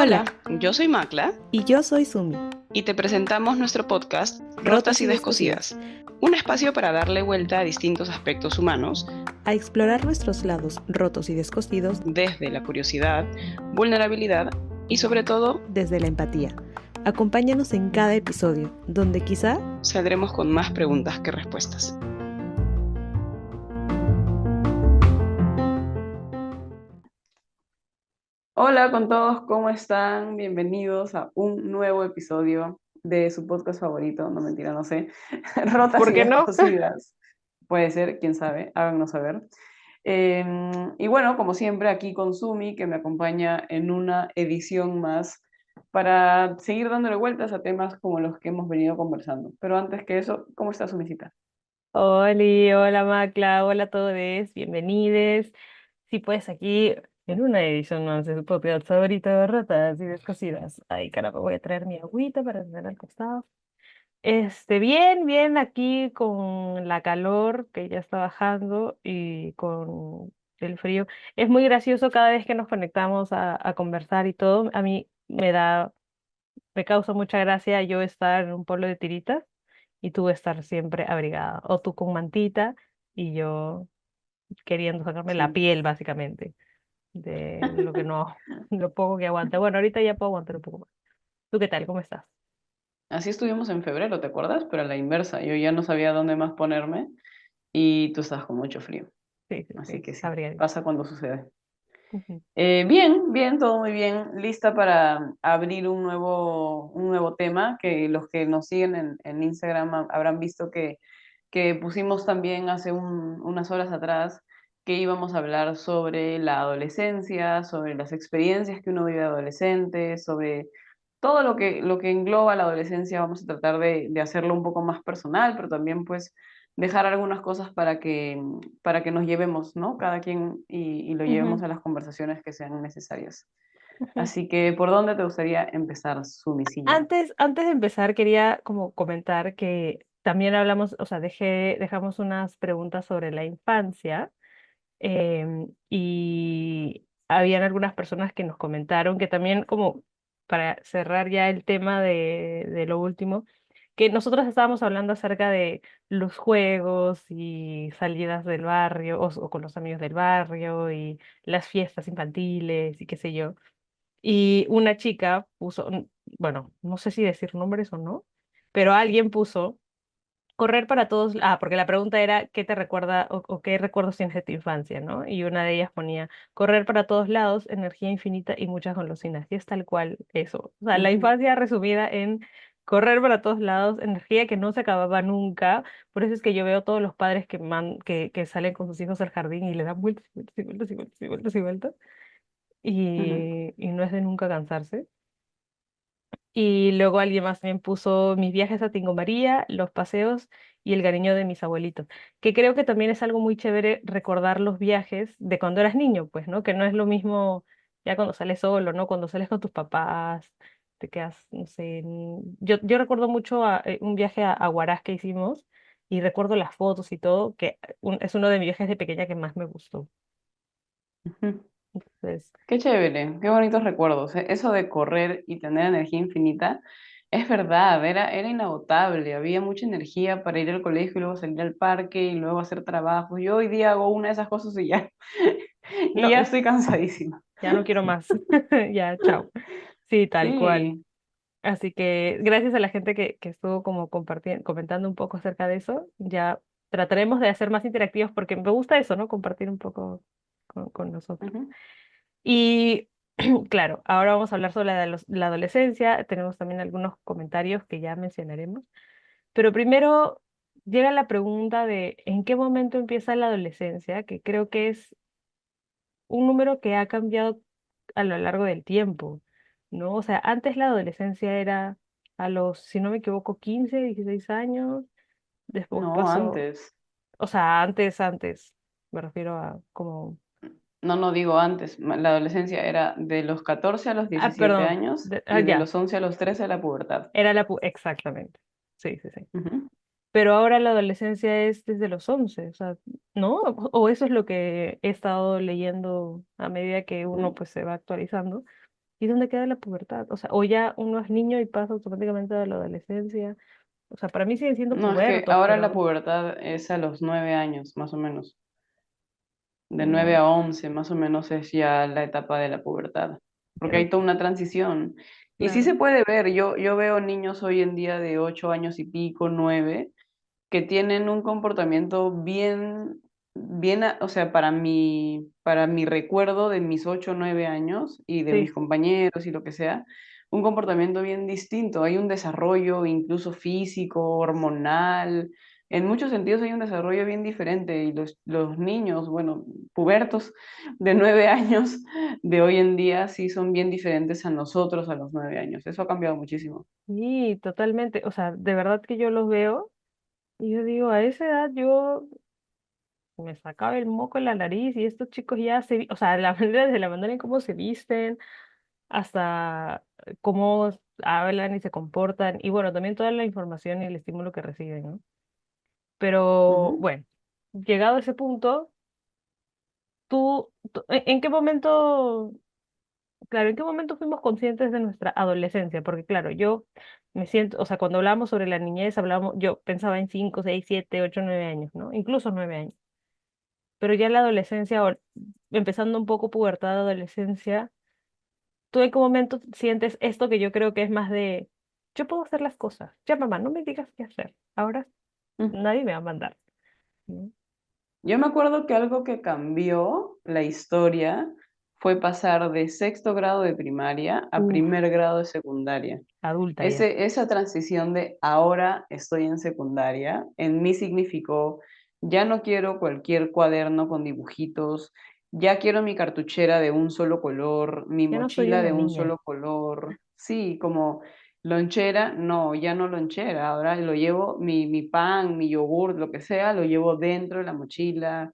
Hola, Hola, yo soy Makla y yo soy Sumi. y te presentamos nuestro podcast Rotas Rotas y y descosidas. Descosidas, un espacio para darle vuelta a distintos aspectos humanos A explorar nuestros lados rotos y descosidos desde la curiosidad, vulnerabilidad y sobre todo desde la empatía. Acompáñanos en cada episodio, donde quizá saldremos con más preguntas que respuestas. Hola con todos, ¿cómo están? Bienvenidos a un nuevo episodio de su podcast favorito, no mentira, no sé, Rotas ¿Por y qué no? Descosidas. Puede ser, quién sabe, háganos saber. Y bueno, como siempre, aquí con Sumi, que me acompaña en una edición más para seguir dándole vueltas a temas como los que hemos venido conversando. Pero antes que eso, ¿cómo está Sumisita? Hola Macla, hola a todos, bienvenidos. Sí, pues aquí en una edición más de su podcast favorito de Rotas y Descosidas. Ay, caramba, voy a traer mi agüita para tener al costado. Bien, aquí con la calor que ya está bajando y con el frío. Es muy gracioso cada vez que nos conectamos a conversar y todo. A mí me causa mucha gracia yo estar en un pueblo de tiritas y tú estar siempre abrigada, o tú con mantita y yo queriendo sacarme la Sí. piel básicamente de lo que no, lo poco que aguanta. Bueno, ahorita ya puedo aguantar un poco más. ¿Tú qué tal? ¿Cómo estás? Así estuvimos en febrero, ¿te acuerdas? Pero a la inversa, yo ya no sabía dónde más ponerme y tú estabas con mucho frío. Así Sí, que sí, abrigadita. pasa cuando sucede. Ujú. Bien, todo muy bien. Lista para abrir un nuevo tema que los que nos siguen en Instagram habrán visto que pusimos también hace unas horas atrás que íbamos a hablar sobre la adolescencia, sobre las experiencias que uno vive de adolescente, sobre todo lo que engloba la adolescencia. Vamos a tratar de hacerlo un poco más personal, pero también pues dejar algunas cosas para que nos llevemos, ¿no? Cada quien y lo llevemos Ujú, a las conversaciones que sean necesarias. ujú. Así que, ¿por dónde te gustaría empezar, su misilla? Antes de empezar, quería como comentar que también hablamos, o sea, dejamos unas preguntas sobre la infancia. Y habían algunas personas que nos comentaron que también, como para cerrar ya el tema de lo último, que nosotros estábamos hablando acerca de los juegos y salidas del barrio o con los amigos del barrio y las fiestas infantiles y qué sé yo. Y una chica puso, bueno, no sé si decir nombres o no, pero alguien puso correr para todos, porque la pregunta era ¿qué te recuerda o qué recuerdos tienes de tu infancia, ¿no? Y una de ellas ponía correr para todos lados, energía infinita y muchas golosinas. Y es tal cual eso. O sea, la Ujú, infancia resumida en correr para todos lados, energía que no se acababa nunca. Por eso es que yo veo todos los padres que salen con sus hijos al jardín y le dan vueltas y vueltas y vueltas y vueltas y vueltas y vueltas. ujú. Y no es de nunca cansarse. Y luego alguien más también puso mis viajes a Tingo María, los paseos y el cariño de mis abuelitos, que creo que también es algo muy chévere recordar los viajes de cuando eras niño, pues, ¿no? Que no es lo mismo ya cuando sales solo, ¿no? Cuando sales con tus papás, te quedas, no sé, yo recuerdo mucho un viaje a Huaraz que hicimos y recuerdo las fotos y todo, que es uno de mis viajes de pequeña que más me gustó. Ujú. Entonces, Qué chévere, qué bonitos recuerdos. Eso de correr y tener energía infinita, es verdad, era inagotable. Había mucha energía para ir al colegio y luego salir al parque y luego hacer trabajos. Yo hoy día hago una de esas cosas y ya, y no, ya estoy cansadísima. ya no quiero más, ya, chao. Sí, tal cual. Sí. Así que gracias a la gente que estuvo como compartiendo, comentando un poco acerca de eso, ya trataremos de hacer más interactivos porque me gusta eso, ¿no? Compartir un poco con nosotros. Ujú. Y claro, ahora vamos a hablar sobre la adolescencia. Tenemos también algunos comentarios que ya mencionaremos. Pero primero llega la pregunta de ¿en qué momento empieza la adolescencia? Que creo que es un número que ha cambiado a lo largo del tiempo, ¿no? O sea, antes la adolescencia era a los, si no me equivoco, 15, 16 años, después No, pasó, antes. o sea, antes, me refiero a como, No digo antes. La adolescencia era de los 14 a los 17 perdón, años y de ya, los 11 a los 13 a la pubertad. era exactamente, sí. Ujú, Pero ahora la adolescencia es desde los 11, o sea, ¿no? O eso es lo que he estado leyendo a medida que uno ujú. pues se va actualizando. ¿Y dónde queda la pubertad? O sea, o ya uno es niño y pasa automáticamente a la adolescencia. O sea, para mí siguen siendo No, es que pubertos, ahora la pero pubertad es a los 9 años, más o menos. De 9 no, a 11 más o menos es ya la etapa de la pubertad, porque creo, hay toda una transición. Y sí se claro. puede ver, yo veo niños hoy en día de 8 años y pico, 9 que tienen un comportamiento bien, bien, o sea, para mi recuerdo de mis 8 o 9 años y de mis Sí. compañeros y lo que sea, un comportamiento bien distinto. Hay un desarrollo incluso físico, hormonal. En muchos sentidos hay un desarrollo bien diferente y los niños, bueno, pubertos de 9 años de hoy en día sí son bien diferentes a nosotros a los 9 años. Eso ha cambiado muchísimo. Sí, totalmente. O sea, de verdad que yo los veo y yo digo, a esa edad yo me sacaba el moco en la nariz y estos chicos ya o sea, la manera, desde la manera en cómo se visten hasta cómo hablan y se comportan y bueno, también toda la información y el estímulo que reciben, ¿no? Pero Ujú, bueno, llegado a ese punto, ¿en qué momento, claro, en qué momento fuimos conscientes de nuestra adolescencia? Porque claro, yo me siento, o sea, cuando hablamos sobre la niñez, hablábamos, yo pensaba en 5 6 7 8 9 años, ¿no? Incluso 9 años. Pero ya en la adolescencia, o empezando un poco pubertad, adolescencia, ¿tú en qué momento sientes esto que yo creo que es más de, yo puedo hacer las cosas, ya mamá, no me digas qué hacer, ahora ujú. nadie me va a mandar, ¿no? Yo me acuerdo que algo que cambió la historia fue pasar de sexto grado de primaria a Uf, primer grado de secundaria. adulta ya. Esa transición de ahora estoy en secundaria, en mí significó, ya no quiero cualquier cuaderno con dibujitos, ya quiero mi cartuchera de un solo color, mi Ya no soy mochila una de un niña. solo color. Sí, como lonchera, no, ya no lonchera, ahora lo llevo, mi pan, mi yogur, lo que sea, lo llevo dentro de la mochila.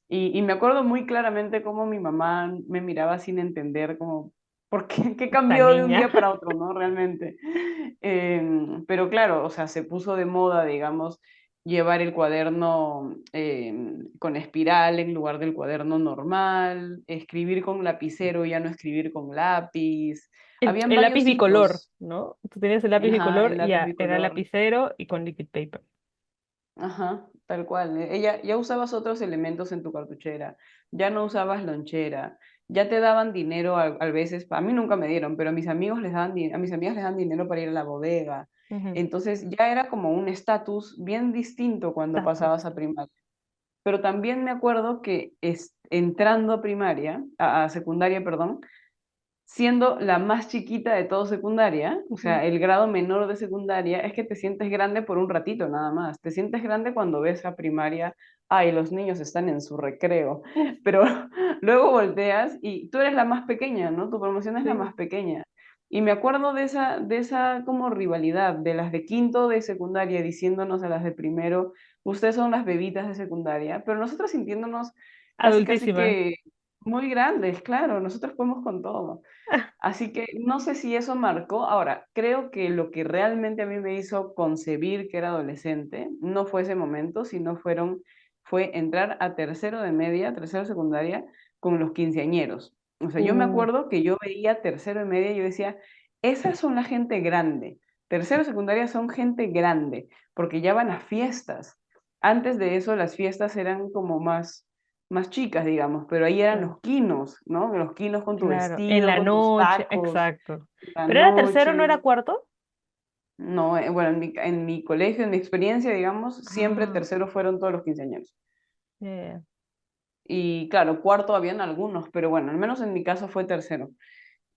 Y me acuerdo muy claramente cómo mi mamá me miraba sin entender, como, ¿por qué? ¿Qué Esta cambió de un niña. día para otro, no? Realmente. Pero claro, o sea, se puso de moda, digamos, llevar el cuaderno con espiral en lugar del cuaderno normal, escribir con lapicero, ya no escribir con lápiz. Habían El lápiz varios bicolor, hitos. ¿no? Tú tenías el lápiz Ajá, bicolor el y lápiz ya era bicolor. lapicero y con liquid paper. Ajá, tal cual. Ella, ya usabas otros elementos en tu cartuchera, ya no usabas lonchera, ya te daban dinero a veces, a mí nunca me dieron, pero a mis amigos les daban, a mis amigas les dan dinero para ir a la bodega. Ujú. Entonces ya era como un estatus bien distinto cuando Estatus. pasabas a primaria. Pero también me acuerdo que entrando a primaria, a secundaria, perdón, siendo la más chiquita de todo secundaria, o Ujú. sea, el grado menor de secundaria, es que te sientes grande por un ratito nada más. Te sientes grande cuando ves a primaria, ay, los niños están en su recreo, pero luego volteas y tú eres la más pequeña, ¿no? Tu promoción es la Sí, más pequeña. Y me acuerdo de esa como rivalidad, de las de quinto de secundaria diciéndonos a las de primero, ustedes son las bebitas de secundaria, pero nosotros sintiéndonos casi, casi adultísimas. que muy grandes, claro, nosotros podemos con todo. Así que no sé si eso marcó. Ahora, creo que lo que realmente a mí me hizo concebir que era adolescente no fue ese momento, fue entrar a tercero de media, tercero de secundaria, con los quinceañeros. O sea, yo me Uh, acuerdo que yo veía tercero de media y yo decía, esas son la gente grande. Tercero de secundaria son gente grande, porque ya van a fiestas. Antes de eso, las fiestas eran como más chicas, digamos, pero ahí eran claro, los quinos, ¿no? Los quinos con tu claro, en vestido, la con tus noche, tacos, exacto. la ¿Pero era tercero, no noche. era cuarto? No, bueno, en mi colegio, en mi experiencia, digamos, siempre Ah, tercero fueron todos los quinceañeros. yeah. Y claro, cuarto habían algunos, pero bueno, al menos en mi caso fue tercero.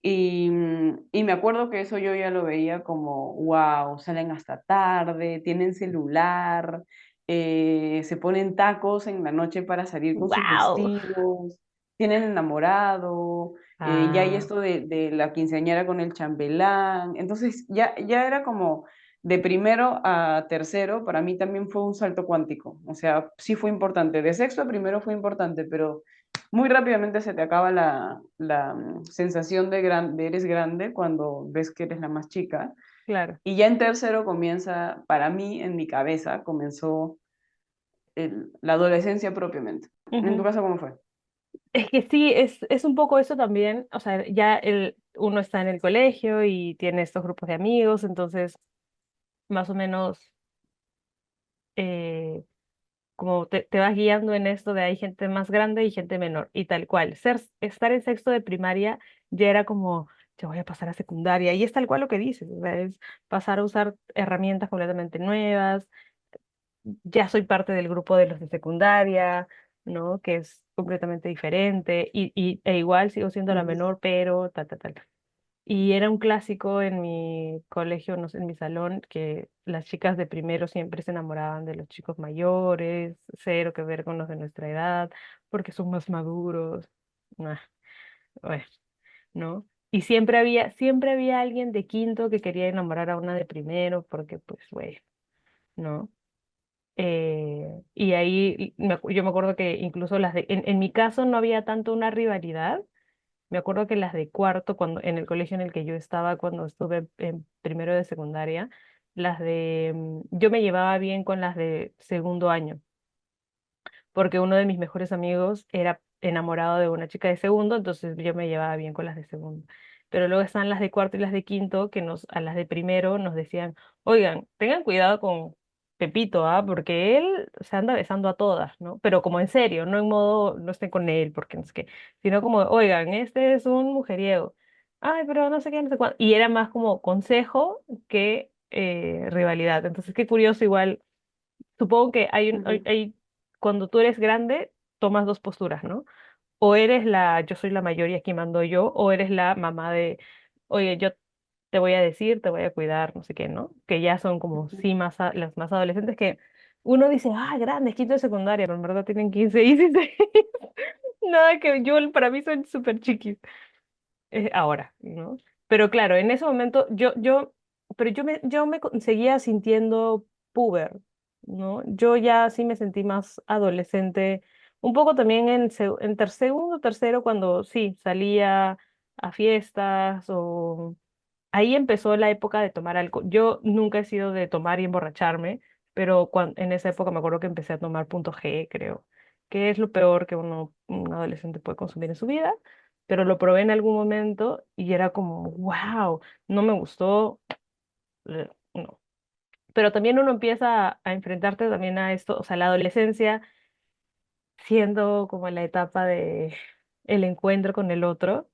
Y me acuerdo que eso yo ya lo veía como, wow, salen hasta tarde, tienen celular, se ponen tacos en la noche para salir con sus Wow. vestidos, tienen enamorado, ya hay Ah, esto de la quinceañera con el chambelán. Entonces ya era como de primero a tercero, para mí también fue un salto cuántico. O sea, sí fue importante. De sexto a primero fue importante, pero muy rápidamente se te acaba la sensación de eres grande cuando ves que eres la más chica. claro. Y ya en tercero comienza, para mí, en mi cabeza, comenzó la adolescencia propiamente. ¿En tu Ujú. caso cómo fue? Es que sí, es un poco eso también, o sea, ya uno está en el colegio y tiene estos grupos de amigos, entonces más o menos eh, como te vas guiando en esto de hay gente más grande y gente menor, y tal cual. Estar en sexto de primaria ya era como, yo voy a pasar a secundaria, y es tal cual lo que dices, o sea, es pasar a usar herramientas completamente nuevas, ya soy parte del grupo de los de secundaria, ¿no? Que es completamente diferente, e igual sigo siendo la Ujú. menor, pero tal, tal, tal. Y era un clásico en mi colegio, no sé, en mi salón, que las chicas de primero siempre se enamoraban de los chicos mayores, cero que ver con los de nuestra edad, porque son más maduros. Nah, bueno, ¿no? Y siempre había alguien de quinto que quería enamorar a una de primero, porque pues, güey, ¿no? Y ahí yo me acuerdo que incluso en mi caso no había tanto una rivalidad. Me acuerdo que las de cuarto, en el colegio en el que yo estaba cuando estuve en primero de secundaria, yo me llevaba bien con las de segundo año, porque uno de mis mejores amigos era enamorado de una chica de segundo, entonces yo me llevaba bien con las de segundo. Pero luego están las de cuarto y las de quinto, que a las de primero nos decían, oigan, tengan cuidado con Pepito, ¿ah? Porque él se anda besando a todas, ¿no? Pero como en serio, no en modo, no estén con él, porque no sé qué, sino como, oigan, este es un mujeriego. Ay, pero no sé qué, no sé cuánto. Y era más como consejo que rivalidad. Entonces, qué curioso igual. Supongo que Ujú. cuando tú eres grande, tomas dos posturas, ¿no? O eres yo soy la mayor y aquí mando yo, o eres la mamá de, oye, yo te voy a decir, te voy a cuidar, no sé qué, ¿no? Que ya son como Ujú. sí las más adolescentes que uno dice, ah, grandes, quinto de secundaria, pero en verdad tienen 15 y 16. Nada que para mí son súper chiquis ahora, ¿no? Pero claro, en ese momento pero seguía sintiendo puber, ¿no? Yo ya sí me sentí más adolescente, un poco también segundo, tercero, cuando sí, salía a fiestas o ahí empezó la época de tomar alcohol. Yo nunca he sido de tomar y emborracharme, pero en esa época me acuerdo que empecé a tomar punto G, creo, que es lo peor que un adolescente puede consumir en su vida, pero lo probé en algún momento y era como, wow, no me gustó, no. Pero también uno empieza a enfrentarte también a esto, o sea, la adolescencia siendo como la etapa de el encuentro con el otro,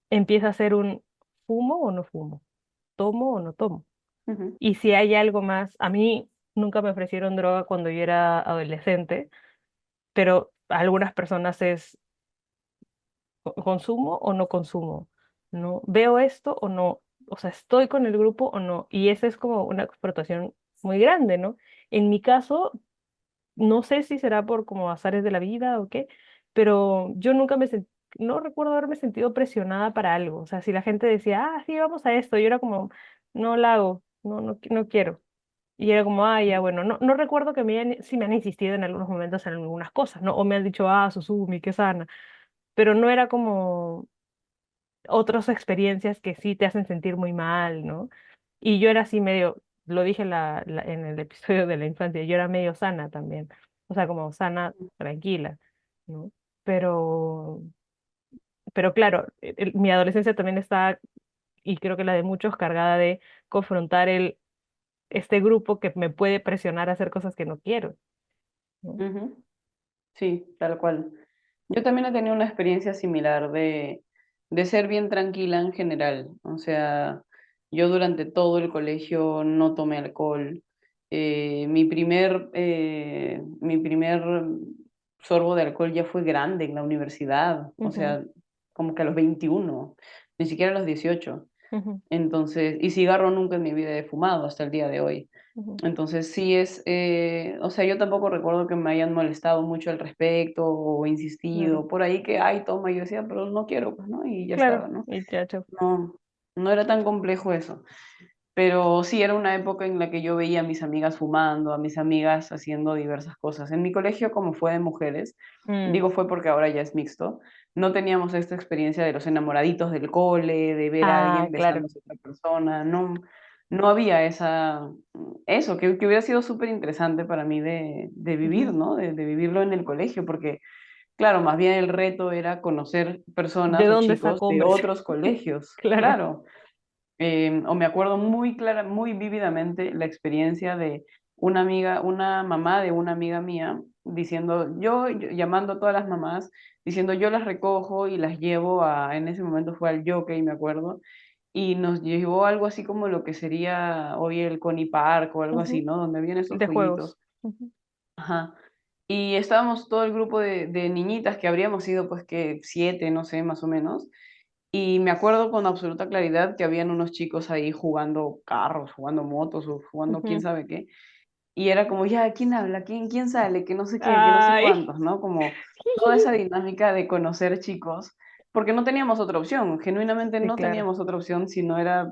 empieza a ser un fumo o no fumo, tomo o no tomo. Ujú. Y si hay algo más, a mí nunca me ofrecieron droga cuando yo era adolescente, pero a algunas personas es consumo o no consumo, ¿no? ¿Veo esto o no? O sea, ¿estoy con el grupo o no? Y esa es como una explotación muy grande, ¿no? En mi caso, no sé si será por como azares de la vida o qué, pero yo nunca no recuerdo haberme sentido presionada para algo. O sea, si la gente decía, ah, sí, vamos a esto, yo era como, no la hago, no quiero. Y era como, ah, ya, bueno, no recuerdo que sí me han insistido en algunos momentos en algunas cosas, ¿no? O me han dicho, ah, Susumi, qué sana, pero no era como otras experiencias que sí te hacen sentir muy mal, ¿no? Y yo era así medio, lo dije en el episodio de la infancia, yo era medio sana también, o sea, como sana, tranquila, ¿no? Pero, pero claro, mi adolescencia también está, y creo que la de muchos, cargada de confrontar este grupo que me puede presionar a hacer cosas que no quiero, ¿no? Ujú. Sí, tal cual. Yo también he tenido una experiencia similar de ser bien tranquila en general. O sea, yo durante todo el colegio no tomé alcohol. Mi primer sorbo de alcohol ya fue grande en la universidad. O Ujú, sea, como que a los 21, ni siquiera a los 18. ujú, Entonces, y cigarro nunca en mi vida he fumado hasta el día de hoy. ujú, Entonces sí o sea, yo tampoco recuerdo que me hayan molestado mucho al respecto o claro, insistido por ahí que, ay, toma, y yo decía, pero no quiero, pues, ¿no? Y ya claro, estaba, ¿no? y ya, chao. No, no era tan complejo eso. Pero sí era una época en la que yo veía a mis amigas fumando, a mis amigas haciendo diversas cosas. En mi colegio, como fue de mujeres, Mm. digo fue porque ahora ya es mixto, no teníamos esta experiencia de los enamoraditos del cole, de ver a Ah, alguien claro. besándose a otra persona, no había eso, que hubiera sido súper interesante para mí de vivir, Ujú, ¿no? De vivirlo en el colegio, porque Claro, más bien el reto era conocer ¿De personas o dónde chicos sacó de hombres? otros colegios, Claro. claro. O me acuerdo muy clara, muy vívidamente la experiencia de una amiga, una mamá de una amiga mía, diciendo, llamando a todas las mamás, diciendo yo las recojo y las llevo en ese momento fue al Jockey, me acuerdo, y nos llevó algo así como lo que sería hoy el Coney Park o algo así, Ujú. ¿no? Donde vienen esos De jueguitos. juegos. Ujú. Ajá. Y estábamos todo el grupo de niñitas que habríamos sido pues que 7, no sé, más o menos. Y me acuerdo con absoluta claridad que habían unos chicos ahí jugando carros, jugando motos o jugando quién Ujú. sabe qué. Y era como, ya, ¿quién habla? ¿Quién sale? Que no sé qué, que no sé Ay. cuántos, ¿no? Como toda esa dinámica de conocer chicos, porque no teníamos otra opción, genuinamente Sí, no claro. teníamos otra opción si no era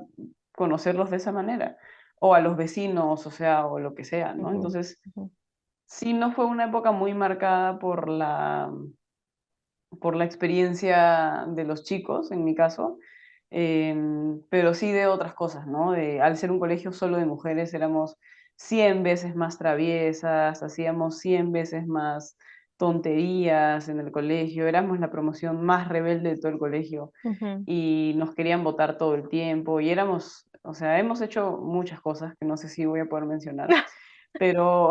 conocerlos de esa manera, o a los vecinos, o sea, o lo que sea, ¿no? Ujú, Entonces, ujú. sí, no fue una época muy marcada por la experiencia de los chicos, en mi caso, pero sí de otras cosas, ¿no? Al ser un colegio solo de mujeres, éramos 100 veces más traviesas, hacíamos 100 veces más tonterías en el colegio, éramos la promoción más rebelde de todo el colegio Ujú. y nos querían votar todo el tiempo y éramos, o sea, hemos hecho muchas cosas que no sé si voy a poder mencionar, pero,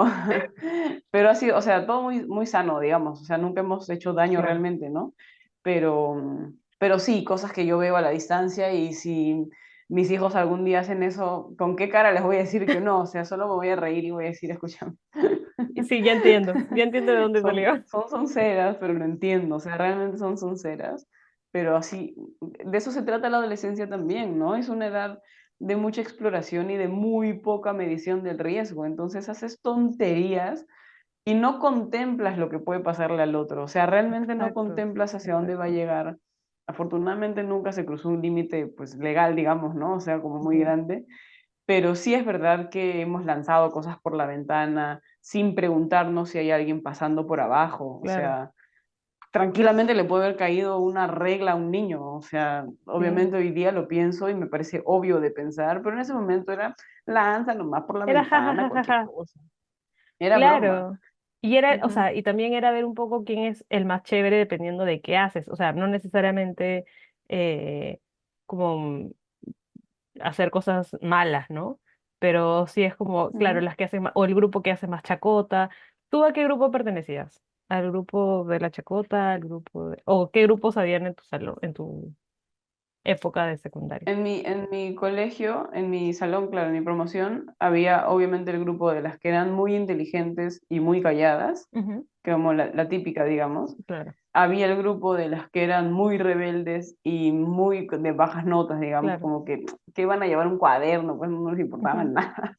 pero ha sido, o sea, todo muy, muy sano, digamos, o sea, nunca hemos hecho daño Claro. realmente, ¿no? Pero sí, cosas que yo veo a la distancia y si mis hijos algún día hacen eso, ¿con qué cara les voy a decir que no? O sea, solo me voy a reír y voy a decir, escúchame, Sí, ya entiendo de dónde salió. son sonceras, pero lo entiendo, o sea, realmente son sonceras, pero así, de eso se trata la adolescencia también, ¿no? Es una edad de mucha exploración y de muy poca medición del riesgo, entonces haces tonterías y no contemplas lo que puede pasarle al otro, o sea, realmente no Exacto, contemplas hacia dónde va a exacto. llegar. Afortunadamente nunca se cruzó un límite, pues, legal, digamos, ¿no? O sea, como muy Ujú. grande, pero sí es verdad que hemos lanzado cosas por la ventana sin preguntarnos si hay alguien pasando por abajo. O Claro, sea, tranquilamente le puede haber caído una regla a un niño. O sea, sí. obviamente hoy día lo pienso y me parece obvio de pensar, pero en ese momento era lanza nomás por la Era ventana, cualquier jajajaja. cosa. Era broma. Claro. Y era, o Ujú. sea, y también era ver un poco quién es el más chévere dependiendo de qué haces. O sea, no necesariamente eh, como hacer cosas malas, ¿no? Pero sí es como, claro, Ujú. las que hacen más, o el grupo que hace más chacota. ¿Tú a qué grupo pertenecías? ¿Al grupo de la chacota? ¿Al grupo de... o qué grupos habían en tu salón, en tu época de secundaria? En mi colegio, en mi salón, claro, en mi promoción, había obviamente el grupo de las que eran muy inteligentes y muy calladas, Ujú. como la típica, digamos. Claro, Había el grupo de las que eran muy rebeldes y muy de bajas notas, digamos, claro. como que iban a llevar un cuaderno, pues no les importaba Ujú. nada.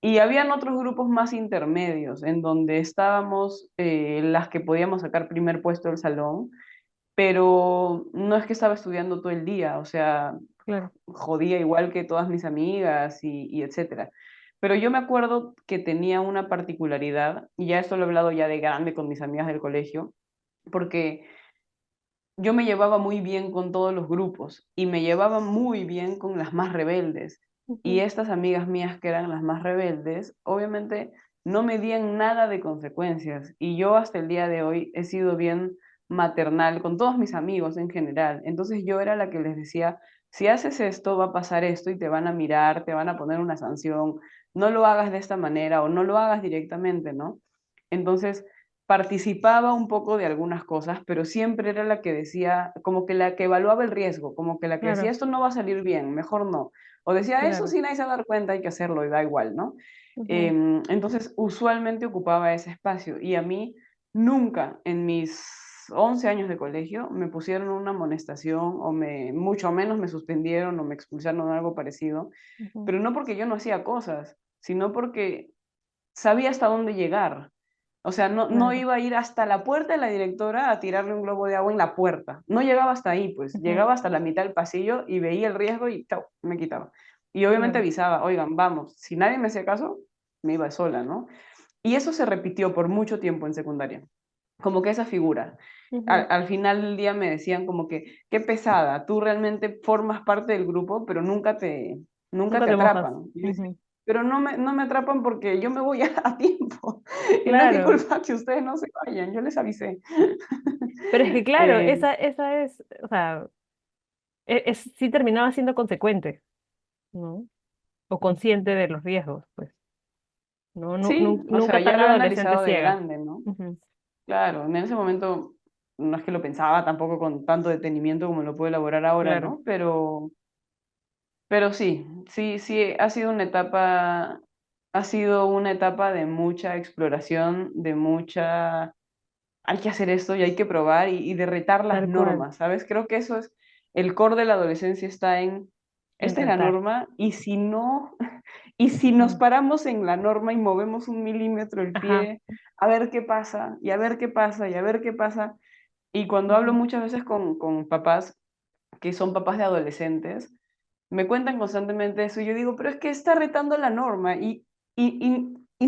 Y habían otros grupos más intermedios, en donde estábamos las que podíamos sacar primer puesto del salón, pero no es que estaba estudiando todo el día, o sea, Claro. jodía igual que todas mis amigas y etcétera. Pero yo me acuerdo que tenía una particularidad, y ya esto lo he hablado ya de grande con mis amigas del colegio, porque yo me llevaba muy bien con todos los grupos y me llevaba muy bien con las más rebeldes. Y Ujú. estas amigas mías que eran las más rebeldes, obviamente no medían nada de consecuencias. Y yo hasta el día de hoy he sido bien maternal con todos mis amigos en general. Entonces yo era la que les decía, si haces esto, va a pasar esto y te van a mirar, te van a poner una sanción, no lo hagas de esta manera o no lo hagas directamente, ¿no? Entonces, participaba un poco de algunas cosas, pero siempre era la que decía, como que la que evaluaba el riesgo, como que la que decía, Claro, esto no va a salir bien, mejor no. O decía, eso claro. sí, nadie se va a dar cuenta, hay que hacerlo y da igual, ¿no? Ujú. Entonces, usualmente ocupaba ese espacio y a mí nunca en mis 11 años de colegio me pusieron una amonestación o mucho menos me suspendieron o me expulsaron o algo parecido, Ujú. pero no porque yo no hacía cosas, sino porque sabía hasta dónde llegar. O sea, no Claro. iba a ir hasta la puerta de la directora a tirarle un globo de agua en la puerta. No llegaba hasta ahí, pues. Ujú. Llegaba hasta la mitad del pasillo y veía el riesgo y chao, me quitaba. Y obviamente Claro. avisaba, oigan, vamos, si nadie me hacía caso, me iba sola, ¿no? Y eso se repitió por mucho tiempo en secundaria. Como que esa figura. Ujú. Al final del día me decían como que, qué pesada, tú realmente formas parte del grupo, pero nunca te Nunca te mojas. atrapan. Y yo decía, Ujú. pero no me atrapan porque yo me voy a tiempo. Y no es mi Claro, culpa que ustedes no se vayan, yo les avisé. pero es que claro, Eh, esa es, o sea, sí terminaba siendo consecuente, ¿no? O consciente de los riesgos, pues, ¿no? sí, o sea, Nunca ya tan lo he adolescente analizado de ciega. grande, ¿no? Ujú, Claro, en ese momento no es que lo pensaba tampoco con tanto detenimiento como lo puedo elaborar ahora, claro, ¿no? Pero sí, sí, ha sido una etapa de mucha exploración, de mucha, hay que hacer esto y hay que probar y de retar las tal cual, normas, ¿sabes? Creo que eso es, el core de la adolescencia está en, en esta es la retar. norma y si no, y si nos Ujú, paramos en la norma y movemos un milímetro el ajá, pie, a ver qué pasa, y a ver qué pasa, y a ver qué pasa. Y cuando hablo ujú, muchas veces con papás que son papás de adolescentes, me cuentan constantemente eso y yo digo, pero es que está retando la norma y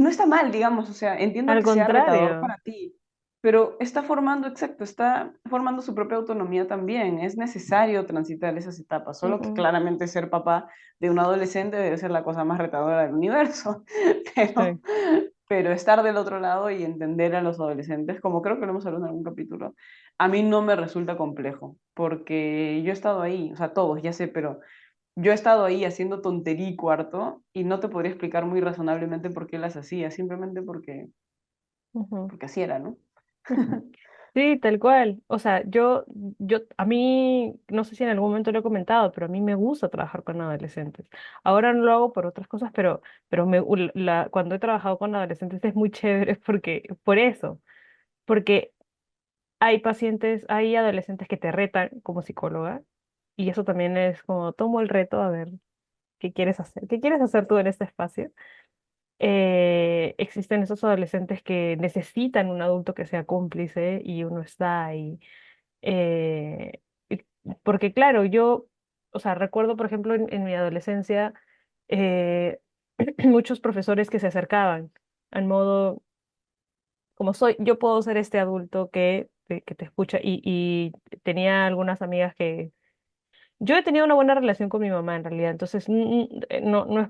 no está mal, digamos, o sea, entiendo al que sea retador contrario. para ti, pero está formando, exacto, está formando su propia autonomía también. Es necesario transitar esas etapas, solo que Ujú, claramente ser papá de un adolescente debe ser la cosa más retadora del universo, pero, sí, pero estar del otro lado y entender a los adolescentes, como creo que lo hemos hablado en algún capítulo, a mí no me resulta complejo, porque yo he estado ahí, o sea, todos, ya sé, pero yo he estado ahí haciendo tontería y cuarto y no te podría explicar muy razonablemente por qué las hacía, simplemente ujú, porque así era, ¿no? ujú. Sí, tal cual. O sea, a mí, no sé si en algún momento lo he comentado, pero a mí me gusta trabajar con adolescentes. Ahora no lo hago por otras cosas, pero cuando he trabajado con adolescentes es muy chévere por eso, porque hay pacientes, hay adolescentes que te retan como psicóloga, y eso también es como, tomo el reto a ver qué quieres hacer tú en este espacio. Existen esos adolescentes que necesitan un adulto que sea cómplice y uno está ahí. Eh, y- Porque claro, o sea, recuerdo, por ejemplo, en mi adolescencia, eh, muchos profesores que se acercaban al modo, como soy, yo puedo ser este adulto que te escucha y tenía algunas amigas que... Yo he tenido una buena relación con mi mamá en realidad, entonces no es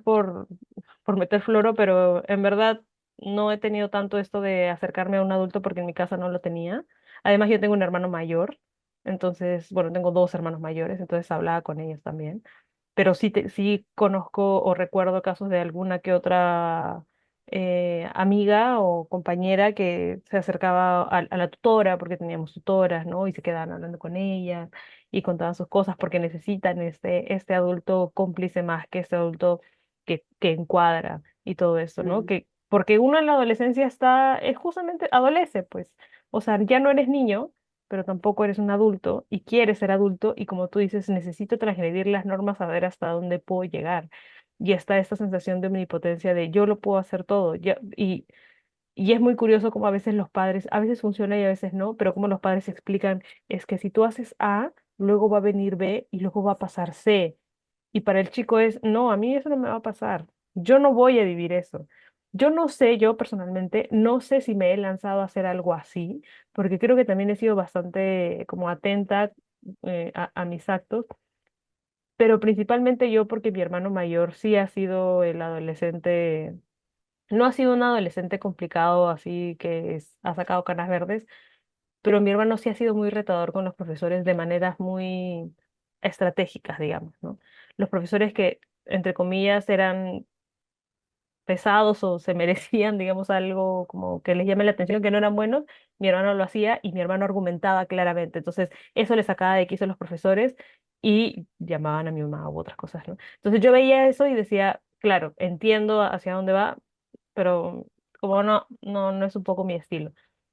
por meter floro, pero en verdad no he tenido tanto esto de acercarme a un adulto porque en mi casa no lo tenía. Además, yo tengo un hermano mayor, entonces, bueno, tengo dos hermanos mayores, entonces hablaba con ellos también. Pero sí conozco o recuerdo casos de alguna que otra amiga o compañera que se acercaba a la tutora, porque teníamos tutoras, ¿no? Y se quedaban hablando con ella y contaban sus cosas porque necesitan este adulto cómplice más que este adulto que encuadra y todo esto, ¿no? Ujú, Porque uno en la adolescencia es justamente adolece, pues. O sea, ya no eres niño, pero tampoco eres un adulto y quieres ser adulto y como tú dices, necesito transgredir las normas a ver hasta dónde puedo llegar. Y está esta sensación de omnipotencia de yo lo puedo hacer todo. Y es muy curioso cómo a veces los padres, a veces funciona y a veces no, pero como los padres explican, es que si tú haces A, luego va a venir B y luego va a pasar C. Y para el chico es, no, a mí eso no me va a pasar. Yo no voy a vivir eso. Yo no sé, yo personalmente, no sé si me he lanzado a hacer algo así, porque creo que también he sido bastante como atenta a mis actos, pero principalmente yo porque mi hermano mayor sí ha sido el adolescente, no ha sido un adolescente complicado así ha sacado canas verdes, pero mi hermano sí ha sido muy retador con los profesores de maneras muy estratégicas, digamos, ¿no? Los profesores que, entre comillas, eran pesados o se merecían, digamos, algo como que les llame la atención, que no eran buenos, mi hermano lo hacía y mi hermano argumentaba claramente. Entonces, eso le sacaba de quicio a los profesores y llamaban a mi mamá u otras cosas, ¿no? Entonces yo veía eso y decía, claro, entiendo hacia dónde va, pero como no es un poco mi estilo.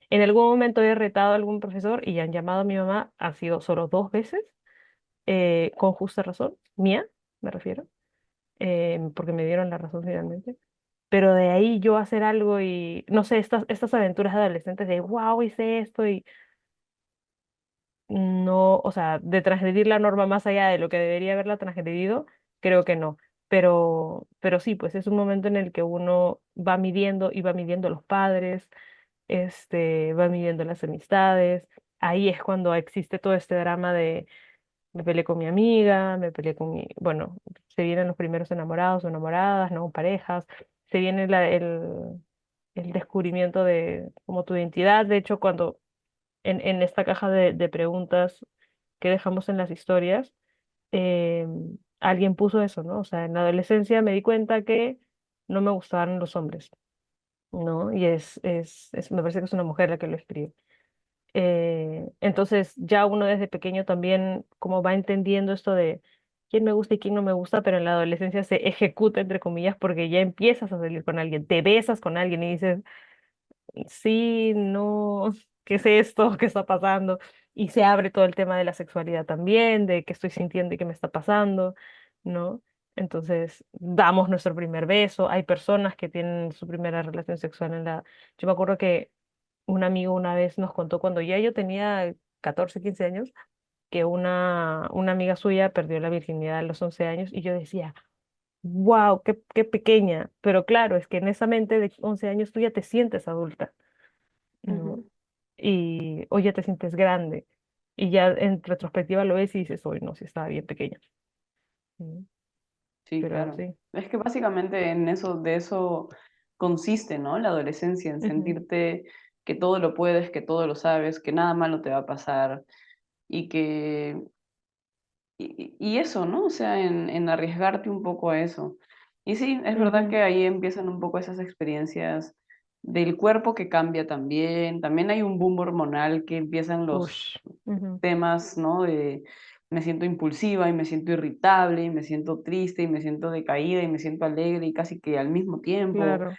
En algún momento he retado a algún profesor y han llamado a mi mamá, ha sido solo dos veces, con justa razón, mía, me refiero, porque me dieron la razón finalmente. Pero de ahí yo hacer algo y, no sé, estas aventuras de adolescentes de, wow, hice esto y no, o sea, de transgredir la norma más allá de lo que debería haberla transgredido, creo que no. Pero sí, pues es un momento en el que uno va midiendo y va midiendo los padres, va midiendo las amistades. Ahí es cuando existe todo este drama Me peleé con mi amiga, me peleé con bueno, se vienen los primeros enamorados o enamoradas, ¿no? Parejas, se viene el descubrimiento de como tu identidad. De hecho, cuando en esta caja de preguntas que dejamos en las historias, eh, alguien puso eso, ¿no? O sea, en la adolescencia me di cuenta que no me gustaban los hombres, ¿no? Y me parece que es una mujer la que lo escribe. Entonces ya uno desde pequeño también como va entendiendo esto de quién me gusta y quién no me gusta, pero en la adolescencia se ejecuta, entre comillas, porque ya empiezas a salir con alguien, te besas con alguien y dices, sí, no, ¿qué es esto? ¿Qué está pasando? Y se abre todo el tema de la sexualidad también, de qué estoy sintiendo y qué me está pasando, ¿no? Entonces, damos nuestro primer beso. Hay personas que tienen su primera relación sexual en la... Yo me acuerdo que un amigo una vez nos contó cuando ya yo tenía 14 15 años, que una amiga suya perdió la virginidad a los 11 años y yo decía, wow, qué pequeña. Pero claro, es que en esa mente de 11 años tú ya te sientes adulta, ¿no? Ujú. Y hoy ya te sientes grande. Y ya en retrospectiva lo ves y dices, hoy no, sí estaba bien pequeña. ¿No? Sí, Pero claro. sí. Es que básicamente en eso, de eso consiste, ¿no? La adolescencia, en Ujú, sentirte que todo lo puedes, que todo lo sabes, que nada malo te va a pasar y que y eso, ¿no? O sea, en arriesgarte un poco a eso. Y sí, es verdad ujú. que ahí empiezan un poco esas experiencias del cuerpo que cambia también. También hay un boom hormonal que empiezan Ush. los Ujú, temas, ¿no? De me siento impulsiva y me siento irritable y me siento triste y me siento decaída y me siento alegre y casi que al mismo tiempo. claro.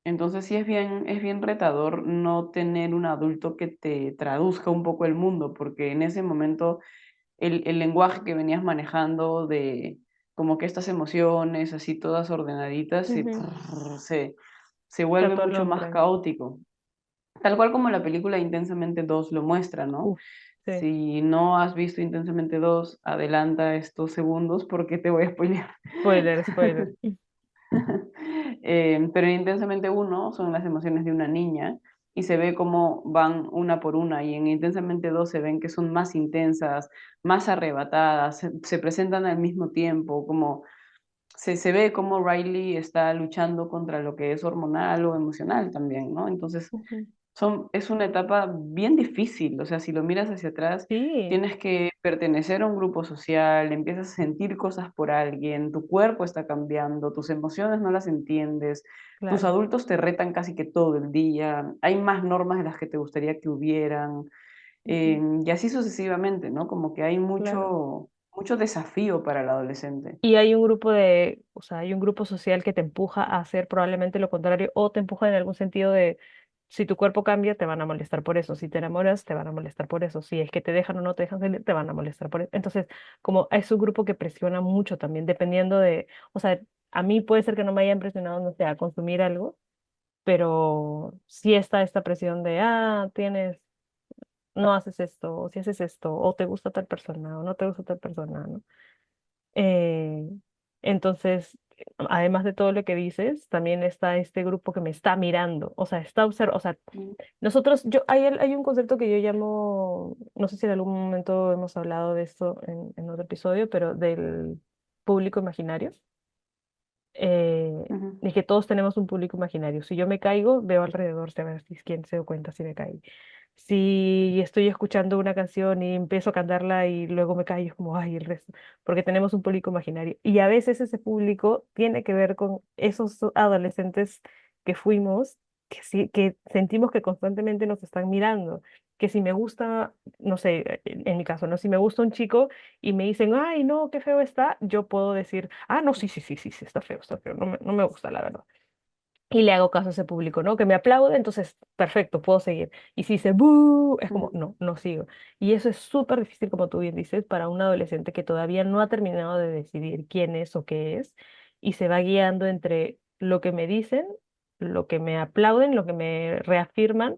Entonces sí es bien retador no tener un adulto que te traduzca un poco el mundo, porque en ese momento el lenguaje que venías manejando de como que estas emociones así todas ordenaditas Ujú. se Está vuelve todo lo mucho más contrario. caótico. Tal cual como la película Intensamente 2 lo muestra, ¿no? Uf, sí. Si no has visto Intensamente 2 adelanta estos segundos porque te voy a spoilear. Spoiler, spoiler. Pero en Intensamente uno son las emociones de una niña y se ve cómo van una por una y en Intensamente 2 se ven que son más intensas, más arrebatadas, se presentan al mismo tiempo, como se ve cómo Riley está luchando contra lo que es hormonal o emocional también, ¿no? Entonces Ujú. es una etapa bien difícil, o sea, si lo miras hacia atrás, Sí, tienes que pertenecer a un grupo social, empiezas a sentir cosas por alguien, tu cuerpo está cambiando, tus emociones no las entiendes, tus claro. adultos te retan casi que todo el día, hay más normas de las que te gustaría que hubieran, Ujú, y así sucesivamente, ¿no? Como que hay claro. mucho desafío para el adolescente. Y hay un grupo de, o sea, hay un grupo social que te empuja a hacer probablemente lo contrario o te empuja en algún sentido de, si tu cuerpo cambia, te van a molestar por eso, si te enamoras, te van a molestar por eso, si es que te dejan o no te dejan salir, te van a molestar por eso. Entonces, como es un grupo que presiona mucho también, dependiendo de, o sea, a mí puede ser que no me hayan presionado, no sé, a consumir algo, pero sí está esta presión de, tienes, no haces esto, o si haces esto, o te gusta tal persona, o no te gusta tal persona, ¿no? Eh, entonces, además de todo lo que dices, también está este grupo que me está mirando, o sea, está observando, o sea, Mm, nosotros, hay un concepto que yo llamo, no sé si en algún momento hemos hablado de esto en otro episodio, pero del público imaginario, ujú. de que todos tenemos un público imaginario. Si yo me caigo, veo alrededor, a ver si quién se da cuenta si me caí. Si estoy escuchando una canción y empiezo a cantarla y luego me callo, es como, ay, el resto, porque tenemos un público imaginario. Y a veces ese público tiene que ver con esos adolescentes que fuimos, que, sí, que sentimos que constantemente nos están mirando. Que si me gusta, no sé, en mi caso, ¿no? Si me gusta un chico y me dicen, ay, no, qué feo está, yo puedo decir, no, sí, está feo, no me gusta, la verdad. Y le hago caso a ese público, ¿no? Que me aplaude, entonces, perfecto, puedo seguir. Y si dice, ¡bú! Es como, Ujú. no, no sigo. Y eso es súper difícil, como tú bien dices, para un adolescente que todavía no ha terminado de decidir quién es o qué es, y se va guiando entre lo que me dicen, lo que me aplauden, lo que me reafirman,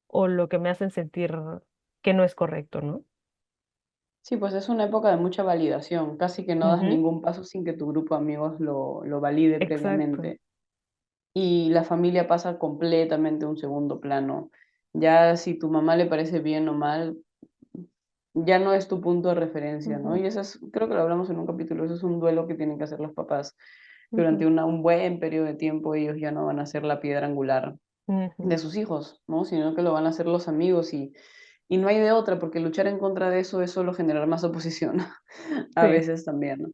o lo que me hacen sentir que no es correcto, ¿no? Sí, pues es una época de mucha validación, casi que no das Ujú, ningún paso sin que tu grupo de amigos lo valide exacto. previamente. Y la familia pasa completamente a un segundo plano. Ya si tu mamá le parece bien o mal, ya no es tu punto de referencia, ¿no? Ujú, Y eso es, creo que lo hablamos en un capítulo, eso es un duelo que tienen que hacer los papás durante ujú, un buen periodo de tiempo. Ellos ya no van a ser la piedra angular ujú. de sus hijos, ¿no? Sino que lo van a hacer los amigos y no hay de otra, porque luchar en contra de eso es solo generar más oposición a Sí, veces también, ¿no?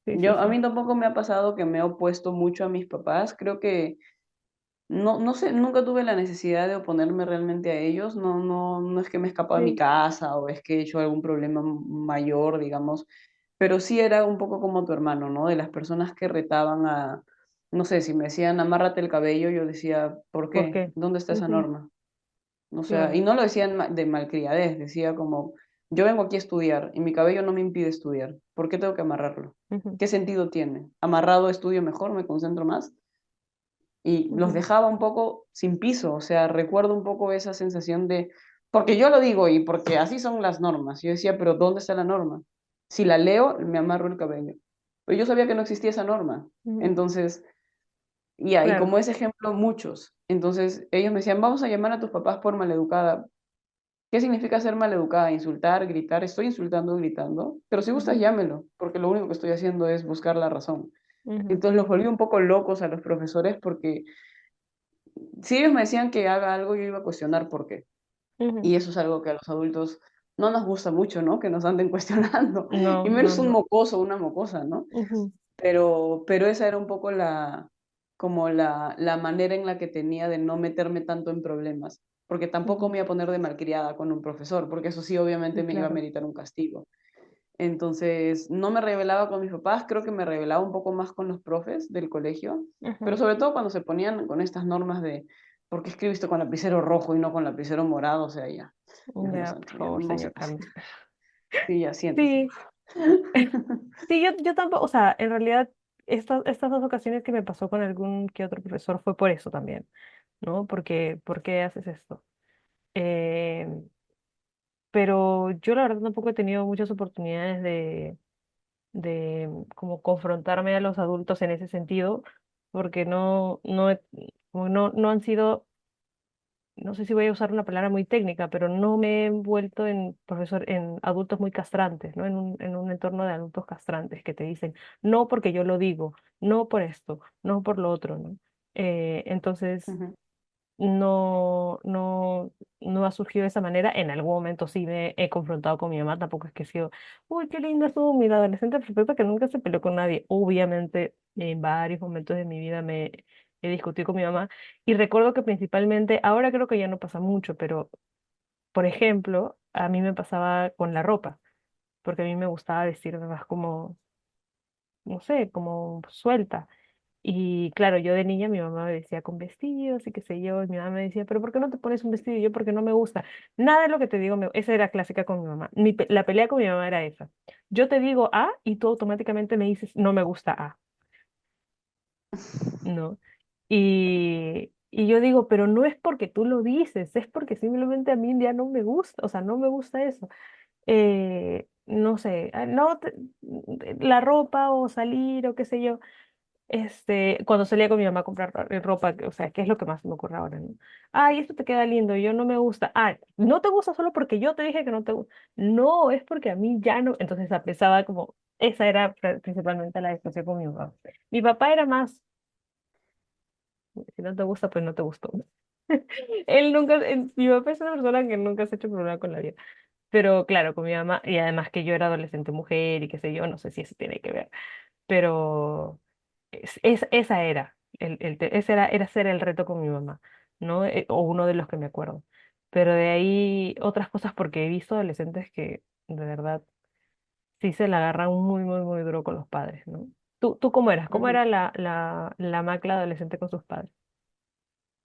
sí, sí, A sí. mí tampoco me ha pasado que me he opuesto mucho a mis papás, creo que no sé, nunca tuve la necesidad de oponerme realmente a ellos, no es que me he escapado de mi Sí, casa o es que he hecho algún problema mayor, digamos, pero sí era un poco como tu hermano, ¿no? De las personas que retaban a, no sé, si me decían amárrate el cabello, yo decía, ¿por ¿por qué? qué? ¿Dónde está esa Ujú, norma? O sea, y claro. no lo decían de malcriadez, decía como, yo vengo aquí a estudiar y mi cabello no me impide estudiar, ¿por qué tengo que amarrarlo? Ujú, ¿Qué sentido tiene? ¿Amarrado estudio mejor, me concentro más? Y los ujú, dejaba un poco sin piso, o sea, recuerdo un poco esa sensación de, porque yo lo digo y porque así son las normas. Yo decía, pero ¿dónde está la norma? Si la leo, me amarro el cabello. Pero yo sabía que no existía esa norma. ujú, Entonces, y claro. como ese ejemplo, muchos. Entonces, ellos me decían, vamos a llamar a tus papás por maleducada. ¿Qué significa ser maleducada? Insultar, gritar. Estoy insultando, gritando. Pero si gustas, Ujú, llámelo, porque lo único que estoy haciendo es buscar la razón. ujú, Entonces los volví un poco locos a los profesores porque si ellos me decían que haga algo, yo iba a cuestionar por qué. ujú. Y eso es algo que a los adultos no nos gusta mucho, ¿no? Que nos anden cuestionando. Y No, no, menos un no. mocoso, una mocosa, ¿no? Ujú, Pero esa era un poco como la manera en la que tenía de no meterme tanto en problemas. Porque tampoco ujú, me iba a poner de malcriada con un profesor, porque eso sí, obviamente sí, me iba a claro. meritar un castigo. Entonces, no me rebelaba con mis papás, creo que me rebelaba un poco más con los profes del colegio, pero Ujú. sobre todo cuando se ponían con estas normas de ¿por qué escribiste con lapicero rojo y no con lapicero morado? O sea, ya, Dios mío Ya, por santo, ya favor, no se señor, pase. cambie. Sí, ya, siéntese. Sí, sí, yo tampoco, o sea, en realidad estas dos ocasiones que me pasó con algún que otro profesor fue por eso también, ¿no? Porque, ¿por qué haces esto? Eh, pero yo la verdad tampoco he tenido muchas oportunidades de como confrontarme a los adultos en ese sentido, porque como no han sido, no sé si voy a usar una palabra muy técnica, pero no me he envuelto en adultos muy castrantes, ¿no? En un entorno de adultos castrantes que te dicen, no porque yo lo digo, no por esto, no por lo otro, ¿no? Entonces, Ujú, no, no ha surgido de esa manera. En algún momento sí me he confrontado con mi mamá, tampoco es que he sido, uy, qué linda estuvo mi adolescente perfecta que nunca se peleó con nadie. Obviamente, en varios momentos de mi vida me he discutido con mi mamá y recuerdo que principalmente, ahora creo que ya no pasa mucho, pero por ejemplo, a mí me pasaba con la ropa, porque a mí me gustaba vestirme más como, no sé, como suelta. Y claro, yo de niña mi mamá me decía con vestidos y qué sé yo, y mi mamá me decía, pero ¿por qué no te pones un vestido? Y yo, porque no me gusta. Nada de lo que te digo, esa era clásica con mi mamá. La pelea con mi mamá era esa. Yo te digo A y tú automáticamente me dices, no me gusta A, ¿no? Y yo digo, pero no es porque tú lo dices, es porque simplemente a mí ya no me gusta, o sea, no me gusta eso. No sé, la ropa o salir o qué sé yo. Cuando salía con mi mamá a comprar ropa, o sea, ¿qué es lo que más me ocurre ahora, no? Ay, esto te queda lindo, yo no me gusta. Ah, no te gusta solo porque yo te dije que no te gusta. No, es porque a mí ya no. Entonces empezaba como, esa era principalmente la discusión con mi papá. Mi papá era más, si no te gusta, pues no te gustó. Mi papá es una persona que nunca se ha hecho problema con la vida. Pero claro, con mi mamá, y además que yo era adolescente mujer y qué sé yo, no sé si eso tiene que ver, pero esa era, ese era el reto con mi mamá, ¿no? O uno de los que me acuerdo. Pero de ahí otras cosas porque he visto adolescentes que de verdad sí se la agarran muy, muy, muy duro con los padres, ¿no? ¿Tú cómo eras? ¿Cómo ujú. era la macla adolescente con sus padres?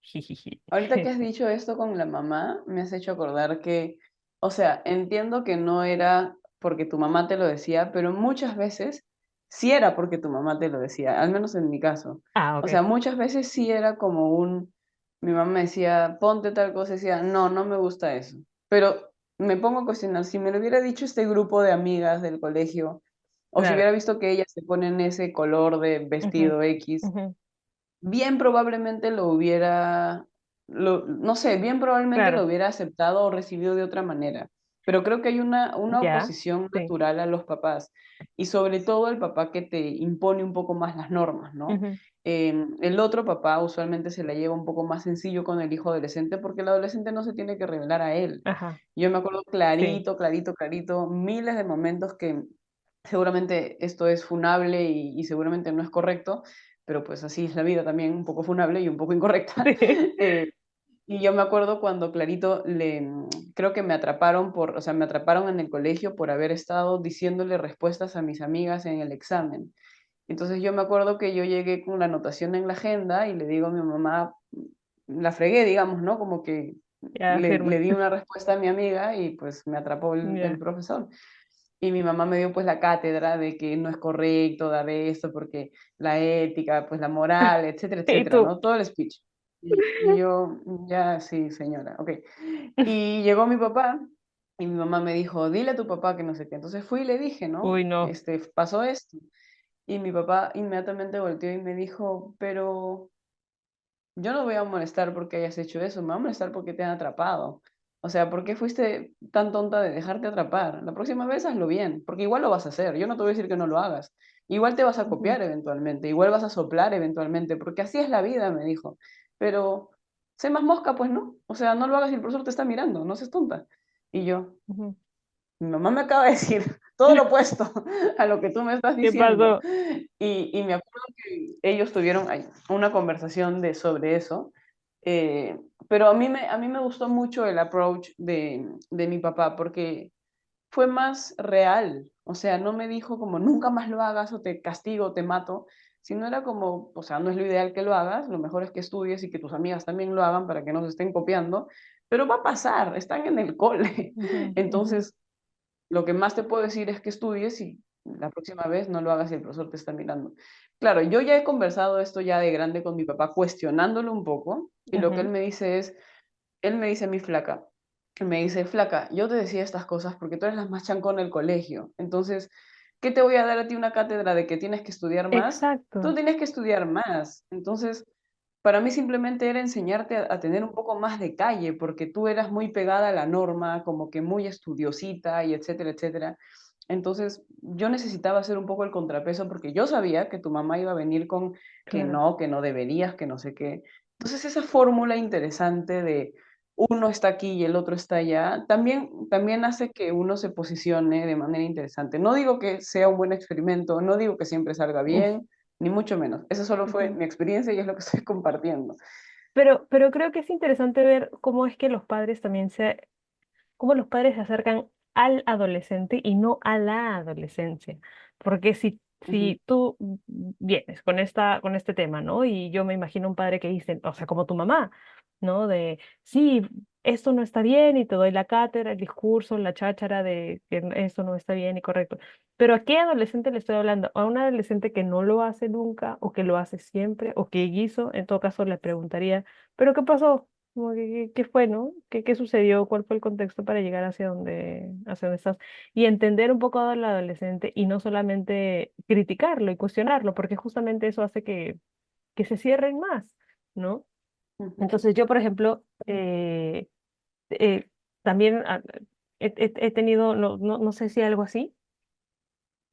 Jijiji. Ahorita que has dicho esto con la mamá, me has hecho acordar que, o sea, entiendo que no era porque tu mamá te lo decía, pero muchas veces sí era porque tu mamá te lo decía, al menos en mi caso. Ah, O sea, ok. muchas veces sí era como mi mamá me decía, ponte tal cosa, y decía, no, no me gusta eso. Pero me pongo a cuestionar, si me lo hubiera dicho este grupo de amigas del colegio, o si Claro. hubiera visto que ellas se ponen ese color de Ujú, vestido X, ujú, bien probablemente no sé, bien probablemente lo claro. hubiera aceptado o recibido de otra manera. pero creo que hay una Ya, oposición sí. natural a los papás y sobre todo el papá que te impone un poco más las normas, ¿no? Ujú. El otro papá usualmente se la lleva un poco más sencillo con el hijo adolescente porque el adolescente no se tiene que revelar a él. Ajá, Yo me acuerdo sí. clarito, clarito, clarito, miles de momentos que seguramente esto es funable y seguramente no es correcto, pero pues así es la vida también, un poco funable y un poco incorrecta. Sí. Y yo me acuerdo cuando clarito creo que me atraparon o sea, me atraparon en el colegio por haber estado diciéndole respuestas a mis amigas en el examen. Entonces yo me acuerdo que yo llegué con la anotación en la agenda y le digo a mi mamá, la fregué, digamos, ¿no? Como que Ya, le firme. di una respuesta a mi amiga y pues me atrapó el Ya. profesor. Y mi mamá me dio pues la cátedra de que no es correcto dar esto porque la ética, pues la moral, etcétera, ¿Y etcétera, tú? ¿no? Todo el speech. Y yo, ya, sí, señora, ok. Y llegó mi papá y mi mamá me dijo, dile a tu papá que no sé qué. Entonces fui y le dije, ¿no? Uy, no. Pasó esto. Y mi papá inmediatamente volteó y me dijo, pero yo no voy a molestar porque hayas hecho eso, me voy a molestar porque te han atrapado. O sea, ¿por qué fuiste tan tonta de dejarte atrapar? La próxima vez hazlo bien, porque igual lo vas a hacer. Yo no te voy a decir que no lo hagas. Igual te vas a Ujú, copiar eventualmente, igual vas a soplar eventualmente, porque así es la vida, me dijo. Pero sé más mosca, pues no. O sea, no lo hagas y el profesor te está mirando, no seas tonta. Y yo, ujú. mi mamá me acaba de decir todo lo opuesto a lo que tú me estás ¿Qué diciendo. pasó? Y me acuerdo que ellos tuvieron una conversación sobre eso, eh, pero a mí me gustó mucho el approach de mi papá porque fue más real. O sea, no me dijo como nunca más lo hagas o te castigo o te mato, sino era como, o sea, no es lo ideal que lo hagas, lo mejor es que estudies y que tus amigas también lo hagan para que no se estén copiando, pero va a pasar, están en el cole. Ujú, ujú, Entonces, lo que más te puedo decir es que estudies y la próxima vez no lo hagas si el profesor te está mirando. Claro, yo ya he conversado esto ya de grande con mi papá, cuestionándolo un poco, y lo que él ujú. me dice es, él me dice a mi flaca, me dice, flaca, yo te decía estas cosas porque tú eres la más chancona del colegio, entonces, ¿qué te voy a dar a ti una cátedra de que tienes que estudiar más? Tú Exacto. tienes que estudiar más. Entonces, para mí simplemente era enseñarte a tener un poco más de calle, porque tú eras muy pegada a la norma, como que muy estudiosita y etcétera, etcétera. Entonces, yo necesitaba hacer un poco el contrapeso porque yo sabía que tu mamá iba a venir con Claro. que no deberías, que no sé qué. Entonces, esa fórmula interesante de uno está aquí y el otro está allá, también hace que uno se posicione de manera interesante. No digo que sea un buen experimento, no digo que siempre salga Uf, bien, ni mucho menos. Esa solo fue ujú. mi experiencia y es lo que estoy compartiendo. Pero creo que es interesante ver cómo es que los padres también cómo los padres se acercan al adolescente y no a la adolescencia. Porque Ujú, si tú vienes con con este tema, ¿no? Y yo me imagino un padre que dice, o sea, como tu mamá, ¿no? De, sí, esto no está bien y te doy la cátedra, el discurso, la cháchara de que esto no está bien y correcto. Pero ¿a qué adolescente le estoy hablando? ¿A un adolescente que no lo hace nunca o que lo hace siempre o que hizo? En todo caso, le preguntaría, ¿pero qué pasó? Como qué fue, ¿no? ¿Qué sucedió? ¿Cuál fue el contexto para llegar hacia donde estás? Y entender un poco al adolescente y no solamente criticarlo y cuestionarlo, porque justamente eso hace que se cierren más, ¿no? ujú. Entonces yo, por ejemplo, eh, también he tenido, no sé si algo así.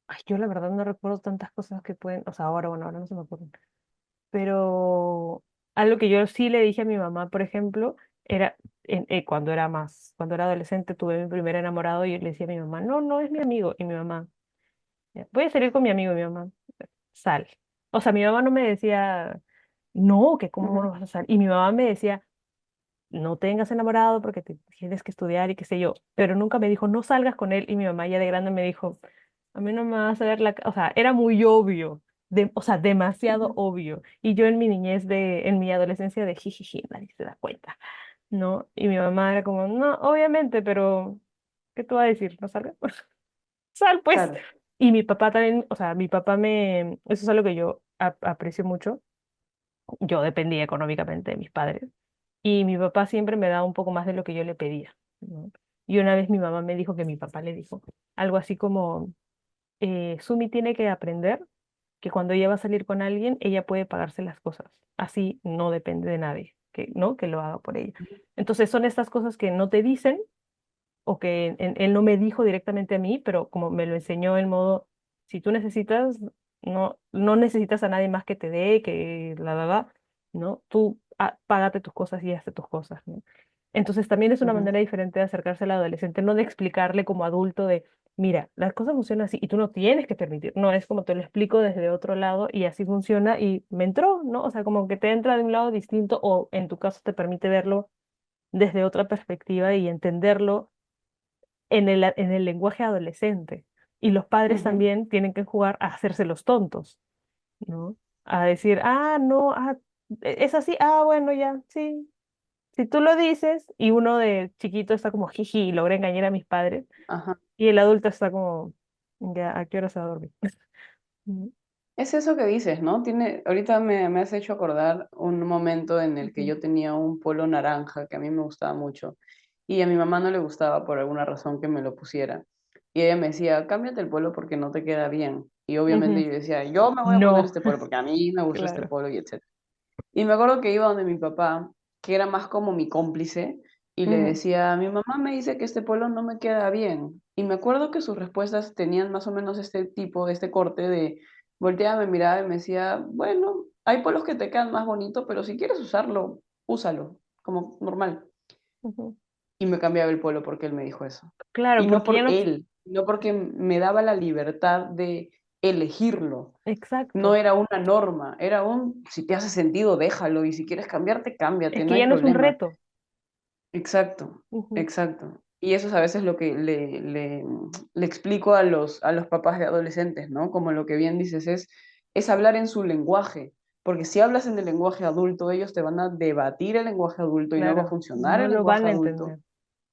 Ay, yo la verdad no recuerdo tantas cosas que pueden, o sea, ahora, bueno, ahora no se me ocurren. Pero algo que yo sí le dije a mi mamá, por ejemplo, era cuando era adolescente, tuve mi primer enamorado y yo le decía a mi mamá, no, no es mi amigo. Y mi mamá, "Ya, voy a salir con mi amigo", y mi mamá, sal. O sea, mi mamá no me decía, no, que cómo no Ujú, vas a salir. Y mi mamá me decía, no tengas enamorado porque te tienes que estudiar y qué sé yo. Pero nunca me dijo, no salgas con él. Y mi mamá ya de grande me dijo, a mí no me vas a ver o sea, era muy obvio, o sea, demasiado ujú. obvio. Y yo en mi niñez, en mi adolescencia de jijiji, nadie se da cuenta, ¿no? Y mi mamá era como, no, obviamente, pero ¿qué te va a decir? ¿No salgas? Sal, pues. Claro. Y mi papá también, o sea, mi papá eso es algo que yo aprecio mucho. Yo dependía económicamente de mis padres. Y mi papá siempre me daba un poco más de lo que yo le pedía, ¿no? Y una vez mi mamá me dijo que mi papá le dijo algo así como, Sumi tiene que aprender que cuando ella va a salir con alguien, ella puede pagarse las cosas. Así no depende de nadie, ¿no? Que lo haga por ella. Entonces son estas cosas que no te dicen, o que él no me dijo directamente a mí, pero como me lo enseñó en modo, si tú necesitas, no necesitas a nadie más que te dé, que la, ¿no? Tú págate tus cosas y hazte tus cosas, ¿no? Entonces también es una Ujú, manera diferente de acercarse al adolescente, no de explicarle como adulto de, mira, las cosas funcionan así y tú no tienes que permitir, no, es como te lo explico desde otro lado y así funciona y me entró, ¿no? O sea, como que te entra de un lado distinto o en tu caso te permite verlo desde otra perspectiva y entenderlo en el lenguaje adolescente. Y los padres ujú. también tienen que jugar a hacerse los tontos, ¿no? A decir, no, es así, bueno, ya, sí. Si tú lo dices y uno de chiquito está como jiji y logra engañar a mis padres Ajá. y el adulto está como, ya, ¿a qué hora se va a dormir? Ujú, Es eso que dices, ¿no? Ahorita me has hecho acordar un momento en el que ujú, yo tenía un polo naranja que a mí me gustaba mucho y a mi mamá no le gustaba por alguna razón que me lo pusiera. Y ella me decía, cámbiate el polo porque no te queda bien. Y obviamente ujú. yo decía, yo me voy a poner No, este polo porque a mí me gusta este claro. polo y etc. Y me acuerdo que iba donde mi papá, que era más como mi cómplice, y le Ujú, decía, mi mamá me dice que este polo no me queda bien. Y me acuerdo que sus respuestas tenían más o menos este tipo, este corte de volteaba, me miraba y me decía, bueno, hay polos que te quedan más bonitos, pero si quieres usarlo, úsalo, como normal. ujú. Y me cambiaba el polo porque él me dijo eso. Claro, Y no porque ya por no, él, no porque me daba la libertad de elegirlo. No exacto, era una norma, era si te hace sentido, déjalo, y si quieres cambiarte, cámbiate, es no que hay ya no es un problema. reto. Exacto, Ujú, exacto. Y eso es a veces lo que le explico a los papás de adolescentes, ¿no? Como lo que bien dices, es hablar en su lenguaje, porque si hablas en el lenguaje adulto, ellos te van a debatir el lenguaje adulto y no va a claro, funcionar no el lo lenguaje van a adulto, entender.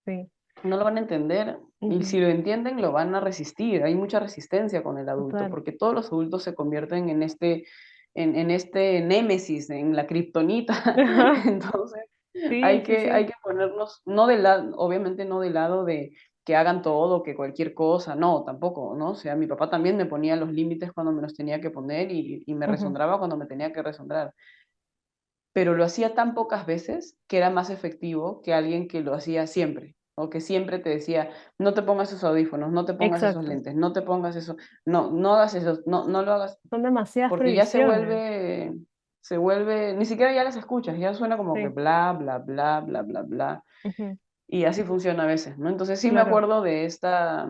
Sí. no lo van a entender. Y Ujú, si lo entienden, lo van a resistir. Hay mucha resistencia con el adulto, total. porque todos los adultos se convierten en este némesis, en la kriptonita. Ajá, Entonces, sí, sí, hay sí. que ponernos, no de lado, obviamente no del lado de que hagan todo, que cualquier cosa, no, tampoco, ¿no? O sea, mi papá también me ponía los límites cuando me los tenía que poner y me Ujú, resondraba cuando me tenía que resondrar, pero lo hacía tan pocas veces que era más efectivo que alguien que lo hacía siempre, o que siempre te decía, no te pongas esos audífonos, no te pongas esos exacto. lentes, no te pongas eso, no, no hagas eso, no, no lo hagas, Son demasiadas porque ya prohibiciones. se vuelve, ni siquiera ya las escuchas, ya suena como que Sí. bla, bla, bla, bla, bla, bla, Ujú, y así funciona a veces, ¿no? Entonces sí me claro. acuerdo de esta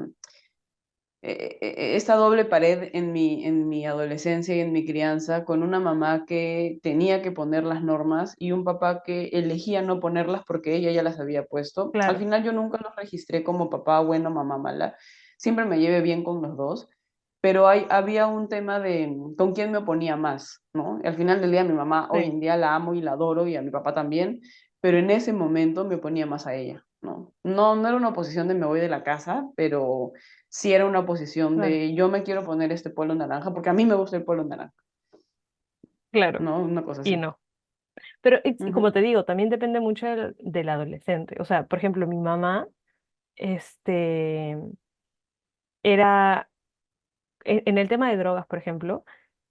doble pared en mi adolescencia y en mi crianza, con una mamá que tenía que poner las normas y un papá que elegía no ponerlas porque ella ya las había puesto. Al Claro. final yo nunca los registré como papá bueno, mamá mala. Siempre me llevé bien con los dos, pero había un tema de con quién me oponía más, ¿no? Y al final del día mi mamá hoy Sí, en día la amo y la adoro y a mi papá también, pero en ese momento me oponía más a ella, ¿no? No, no era una oposición de me voy de la casa, pero sí era una posición claro. de yo me quiero poner este polo naranja porque a mí me gusta el polo naranja, Claro. ¿no? Una cosa Y así. no. Pero y como Ujú, te digo, también depende mucho del adolescente. O sea, por ejemplo, mi mamá, este, era, en el tema de drogas, por ejemplo,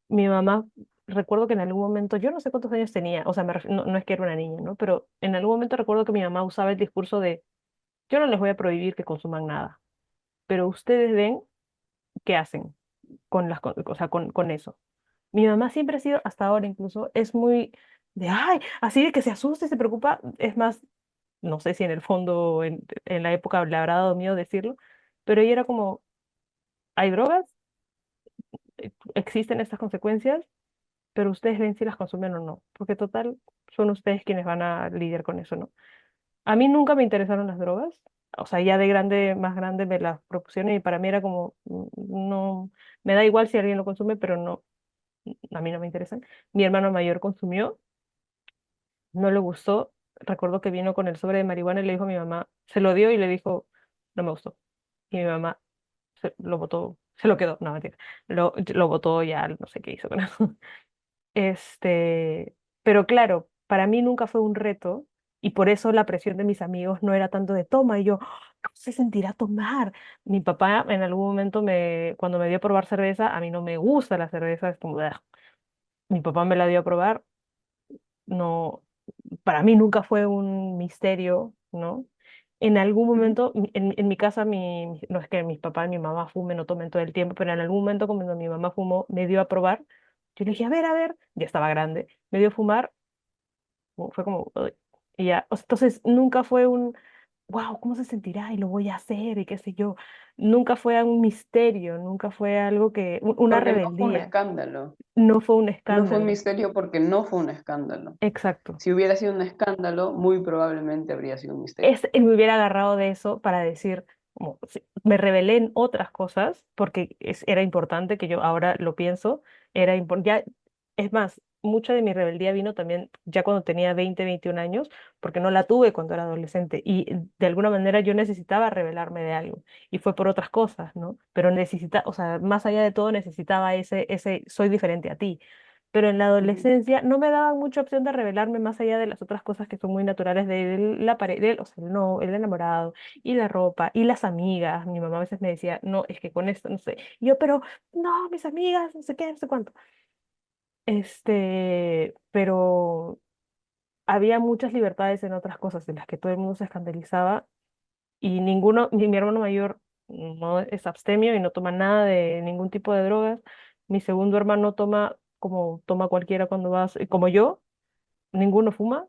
mi mamá, recuerdo que en algún momento, yo no sé cuántos años tenía, o sea, no es que era una niña, ¿no? Pero en algún momento recuerdo que mi mamá usaba el discurso de, yo no les voy a prohibir que consuman nada, pero ustedes ven qué hacen o sea, con eso. Mi mamá siempre ha sido, hasta ahora incluso, es muy de, ay, así de que se asuste, se preocupa. Es más, no sé si en el fondo, en la época le habrá dado miedo decirlo, pero ella era como, hay drogas, existen estas consecuencias, pero ustedes ven si las consumen o no, porque total, son ustedes quienes van a lidiar con eso, ¿no? A mí nunca me interesaron las drogas, o sea, ya de grande, más grande me las propusieron y para mí era como, no, me da igual si alguien lo consume, pero no, a mí no me interesan. Mi hermano mayor consumió, no le gustó, recuerdo que vino con el sobre de marihuana y le dijo a mi mamá, se lo dio y le dijo, no me gustó. Y mi mamá lo botó, se lo quedó, no, mentira, lo botó ya, no sé qué hizo con eso. Este, pero claro, para mí nunca fue un reto y por eso la presión de mis amigos no era tanto de toma y yo, ¿cómo se sentirá tomar? Mi papá en algún momento cuando me dio a probar cerveza, a mí no me gusta la cerveza, es como, "Ugh". Mi papá me la dio a probar, no, para mí nunca fue un misterio, ¿no? En algún Ujú. momento, en mi casa, no es que mis papás y mi mamá fumen o tomen todo el tiempo, pero en algún momento cuando mi mamá fumó, me dio a probar. Yo le dije, a ver, ya estaba grande, me dio a fumar, fue como, "Uy", y ya, o sea, entonces nunca fue wow, ¿cómo se sentirá? Y lo voy a hacer, y qué sé yo. Nunca fue un misterio, nunca fue algo una Porque no fue un rebeldía, escándalo. no fue un No fue un escándalo. misterio porque no fue un escándalo. Exacto. Si hubiera sido un escándalo, muy probablemente habría sido un misterio. Me hubiera agarrado de eso para decir, como, sí, me rebelé en otras cosas, porque era importante, que yo ahora lo pienso, ya, es más, mucha de mi rebeldía vino también ya cuando tenía 20 21 años, porque no la tuve cuando era adolescente, y de alguna manera yo necesitaba rebelarme de algo, y fue por otras cosas, ¿no? Pero o sea, más allá de todo necesitaba soy diferente a ti, pero en la Ujú. adolescencia no me daban mucha opción de revelarme más allá de las otras cosas que son muy naturales de la pareja, o sea, no, el enamorado, y la ropa, y las amigas. Mi mamá a veces me decía, no, es que con esto, no sé. Y yo, pero no, mis amigas, no sé qué, no sé cuánto. Pero había muchas libertades en otras cosas de las que todo el mundo se escandalizaba, y mi hermano mayor no es abstemio y no toma nada de ningún tipo de drogas. Mi segundo hermano toma como toma cualquiera cuando vas, como yo, ninguno fuma.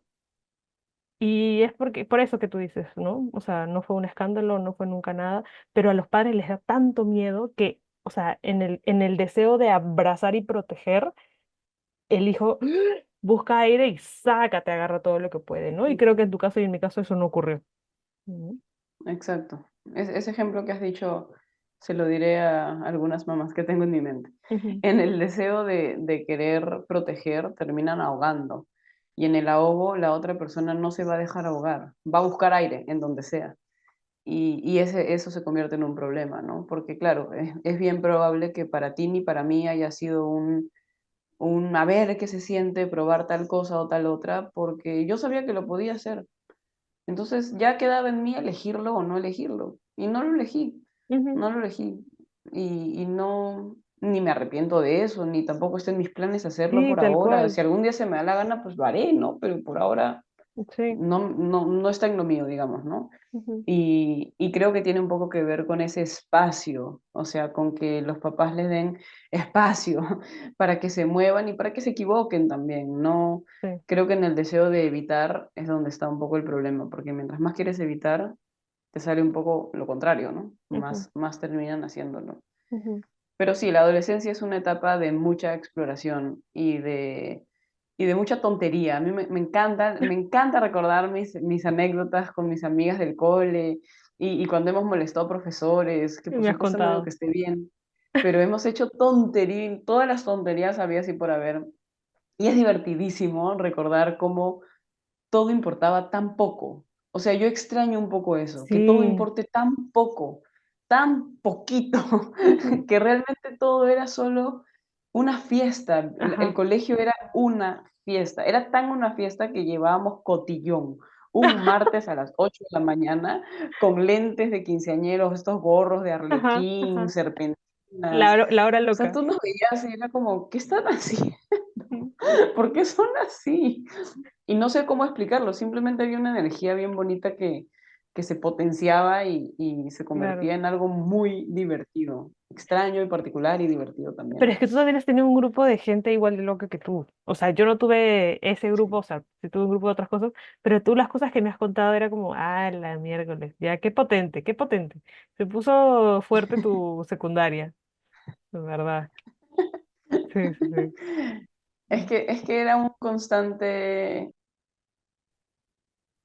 Y es por eso que tú dices, ¿no? O sea, no fue un escándalo, no fue nunca nada, pero a los padres les da tanto miedo que, o sea, en el deseo de abrazar y proteger, el hijo busca aire y sácate, agarra todo lo que puede, ¿no? Y creo que en tu caso y en mi caso eso no ocurrió. Ujú, Exacto. Ese ejemplo que has dicho se lo diré a algunas mamás que tengo en mi mente. ujú, En el deseo de querer proteger, terminan ahogando. Y en el ahogo, la otra persona no se va a dejar ahogar, va a buscar aire en donde sea. Y eso se convierte en un problema, ¿no? Porque claro, es bien probable que para ti ni para mí haya sido un a ver qué se siente probar tal cosa o tal otra, porque yo sabía que lo podía hacer. Entonces ya quedaba en mí elegirlo o no elegirlo. Y no lo elegí, ujú. no lo elegí. Y no, ni me arrepiento de eso, ni tampoco está en mis planes hacerlo Sí, por tal ahora. cual. Si algún día se me da la gana, pues lo haré, ¿no? Pero por ahora Sí. no está en lo mío, digamos, ¿no? Ujú, Y creo que tiene un poco que ver con ese espacio, o sea, con que los papás les den espacio para que se muevan y para que se equivoquen también. No, sí. creo que en el deseo de evitar es donde está un poco el problema, porque mientras más quieres evitar, te sale un poco lo contrario, ¿no? Ujú, Más terminan haciéndolo. ujú. Pero sí, la adolescencia es una etapa de mucha exploración y de mucha tontería. A mí me encanta recordar mis anécdotas con mis amigas del cole y cuando hemos molestado a profesores, que Y por me has supuesto no digo que contado. esté bien, pero hemos hecho tontería, todas las tonterías habidas y por haber. Y es divertidísimo recordar cómo todo importaba tan poco. O sea, yo extraño un poco eso, que todo Sí. importe tan poco, tan poquito, Ujú, que realmente todo era solo una fiesta. El ajá. colegio era una fiesta. Era tan una fiesta que llevábamos cotillón. Un martes a las 8 de la mañana con lentes de quinceañeros, estos gorros de Ajá, arlequín, ajá. serpentinas. La hora O sea, loca. tú nos veías y era como, ¿qué están haciendo? Ujú. ¿Por qué son así? Y no sé cómo explicarlo, simplemente había una energía bien bonita que se potenciaba y se Claro. convertía en algo muy divertido, extraño y particular y divertido Pero también. es que tú también has tenido un grupo de gente igual de loca que tú. O sea, yo no tuve ese grupo, o sea, sí tuve un grupo de otras cosas, pero tú las cosas que me has contado era como, la miércoles, ya, qué potente, qué potente. Se puso fuerte tu secundaria, de verdad. Sí, sí, sí. Es que era un constante,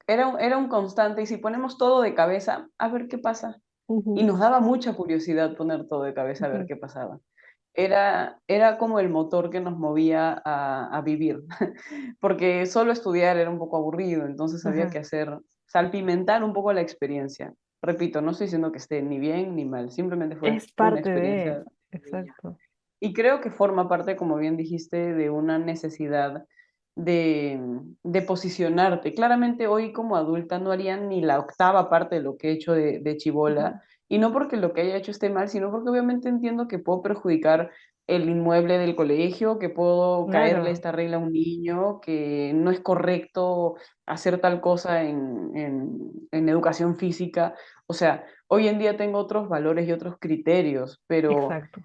era un constante, y si ponemos todo de cabeza, a ver qué pasa. Y Ujú, nos daba mucha curiosidad poner todo de cabeza a ver ujú, qué pasaba. Era como el motor que nos movía a vivir, porque solo estudiar era un poco aburrido, entonces había ajá. que hacer, salpimentar un poco la experiencia. Repito, no estoy diciendo que esté ni bien ni mal, simplemente fue Es una parte de, experiencia de ella. exacto. Y creo que forma parte, como bien dijiste, de una necesidad de posicionarte. Claramente hoy como adulta no haría ni la octava parte de lo que he hecho de Ujú, chibola, y no porque lo que haya hecho esté mal, sino porque obviamente entiendo que puedo perjudicar el inmueble del colegio, que puedo caerle Claro, esta regla a un niño, que no es correcto hacer tal cosa en educación física. O sea, hoy en día tengo otros valores y otros criterios, exacto.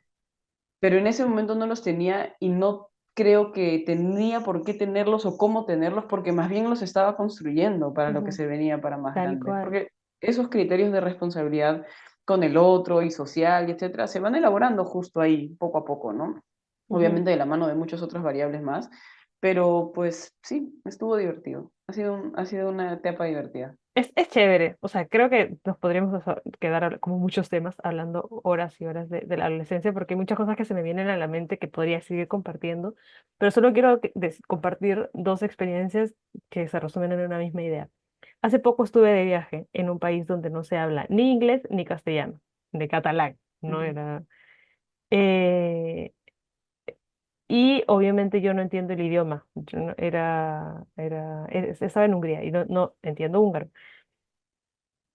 pero en ese momento no los tenía y no creo que tenía por qué tenerlos o cómo tenerlos, porque más bien los estaba construyendo para lo que Ujú, se venía para más tal grande. cual. Porque esos criterios de responsabilidad con el otro y social y etcétera, se van elaborando justo ahí, poco a poco, ¿no? Ujú. Obviamente de la mano de muchas otras variables más, pero pues sí, estuvo divertido. Ha sido una etapa divertida. Es chévere, o sea, creo que nos podríamos quedar como muchos temas hablando horas y horas de la adolescencia porque hay muchas cosas que se me vienen a la mente que podría seguir compartiendo, pero solo quiero compartir dos experiencias que se resumen en una misma idea. Hace poco estuve de viaje en un país donde no se habla ni inglés ni castellano, de catalán, no Ujú. era... eh, y obviamente yo no entiendo el idioma, estaba en Hungría y no entiendo húngaro.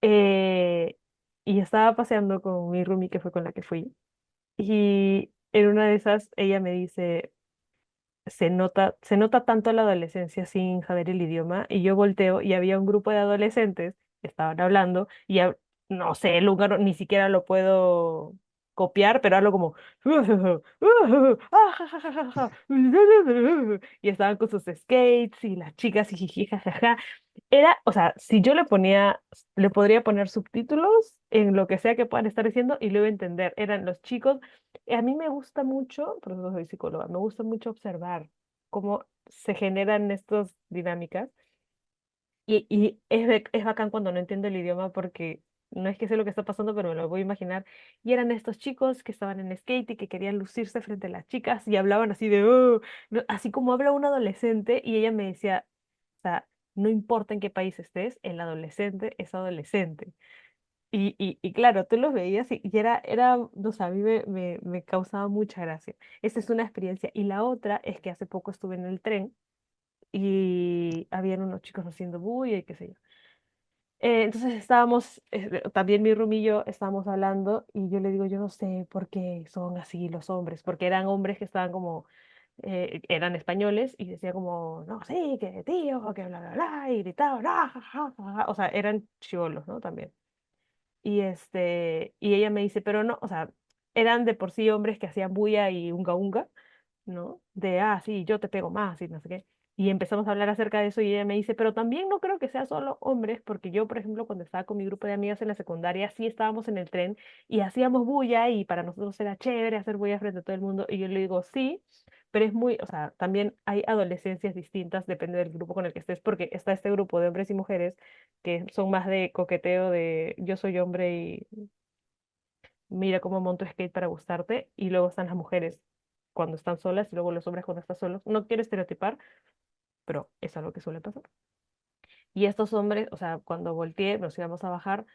Eh, y estaba paseando con mi roomie, que fue con la que fui, y en una de esas ella me dice, se nota tanto la adolescencia sin saber el idioma, y yo volteo y había un grupo de adolescentes que estaban hablando, y no sé, el húngaro ni siquiera lo puedo copiar, pero hablo como y estaban con sus skates y las chicas y jiji, jajaja. Era, o sea, si yo le podría poner subtítulos en lo que sea que puedan estar diciendo y lo iba a entender. Eran los chicos. A mí me gusta mucho, por eso soy psicóloga, me gusta mucho observar cómo se generan estas dinámicas. Y es bacán cuando no entiendo el idioma porque no es que sé lo que está pasando, pero me lo voy a imaginar. Y eran estos chicos que estaban en skate y que querían lucirse frente a las chicas y hablaban así de, "Oh", así como habla un adolescente. Y ella me decía, o sea, no importa en qué país estés, el adolescente es adolescente. Y claro, tú los veías y no sé, a mí me causaba mucha gracia. Esa es una experiencia. Y la otra es que hace poco estuve en el tren y habían unos chicos haciendo bulla y qué sé yo. Entonces estábamos, también mi roomie y yo estábamos hablando y yo le digo, yo no sé por qué son así los hombres, porque eran hombres que estaban como, eran españoles y decía como, no, sí, que tío, que bla, bla, bla, y gritaban, "Ah, ja, ja, ja, ja". O sea, eran chivolos, ¿no? También. Y ella me dice, pero no, o sea, eran de por sí hombres que hacían bulla y unga unga, ¿no? De, sí, yo te pego más y no sé qué. Y empezamos a hablar acerca de eso y ella me dice, pero también no creo que sea solo hombres, porque yo, por ejemplo, cuando estaba con mi grupo de amigas en la secundaria, sí estábamos en el tren y hacíamos bulla y para nosotros era chévere hacer bulla frente a todo el mundo. Y yo le digo, sí, pero es muy, o sea, también hay adolescencias distintas, depende del grupo con el que estés, porque está este grupo de hombres y mujeres que son más de coqueteo, de yo soy hombre y mira cómo monto skate para gustarte, y luego están las mujeres cuando están solas y luego los hombres cuando están solos. No quiero estereotipar, pero es algo que suele pasar. Y estos hombres, o sea, cuando volteé, nos íbamos a bajar,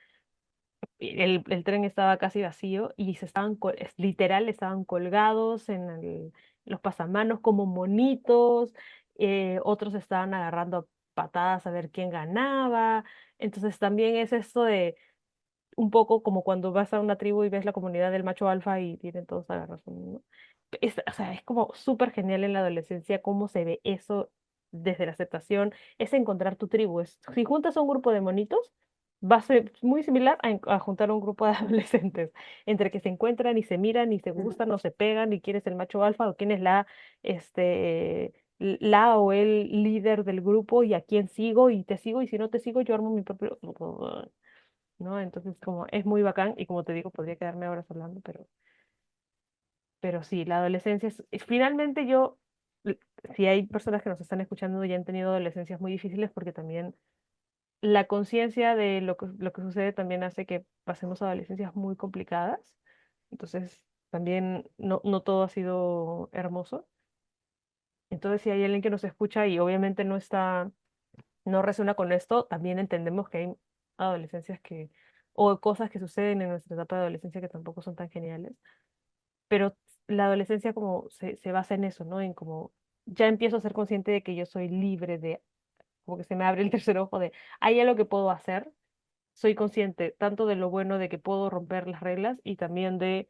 el tren estaba casi vacío y literal estaban colgados en los pasamanos como monitos, otros estaban agarrando a patadas a ver quién ganaba. Entonces también es esto de un poco como cuando vas a una tribu y ves la comunidad del macho alfa y tienen todos agarrados, ¿no? O sea, es como súper genial en la adolescencia cómo se ve eso desde la aceptación, es encontrar tu tribu. Si juntas a un grupo de monitos, va a ser muy similar a juntar a un grupo de adolescentes, entre que se encuentran y se miran y se Ujú. gustan o se pegan y quién es el macho alfa o quién es la o el líder del grupo y a quién sigo y te sigo y si no te sigo yo armo mi propio... ¿no? Entonces, como es muy bacán y como te digo, podría quedarme horas hablando, pero sí, la adolescencia finalmente l- si hay personas que nos están escuchando y han tenido adolescencias muy difíciles, porque también la conciencia de lo que sucede también hace que pasemos adolescencias muy complicadas. Entonces, también no todo ha sido hermoso. Entonces, si hay alguien que nos escucha y obviamente no resuena con esto, también entendemos que hay adolescencias o cosas que suceden en nuestra etapa de adolescencia que tampoco son tan geniales, pero la adolescencia como se basa en eso, ¿no? En como ya empiezo a ser consciente de que yo soy libre como que se me abre el tercer ojo de, hay algo que puedo hacer, soy consciente tanto de lo bueno de que puedo romper las reglas y también de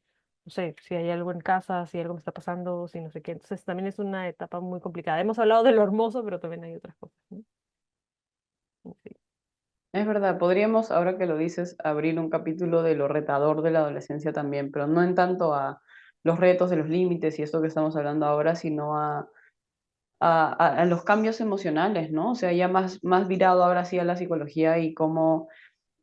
no sé, si hay algo en casa, si algo me está pasando, si no sé qué. Entonces también es una etapa muy complicada. Hemos hablado de lo hermoso, pero también hay otras cosas, ¿no? Sí. Es verdad, podríamos, ahora que lo dices, abrir un capítulo de lo retador de la adolescencia también, pero no en tanto a los retos de los límites y esto que estamos hablando ahora, sino a los cambios emocionales, ¿no? O sea, ya más virado ahora sí a la psicología y cómo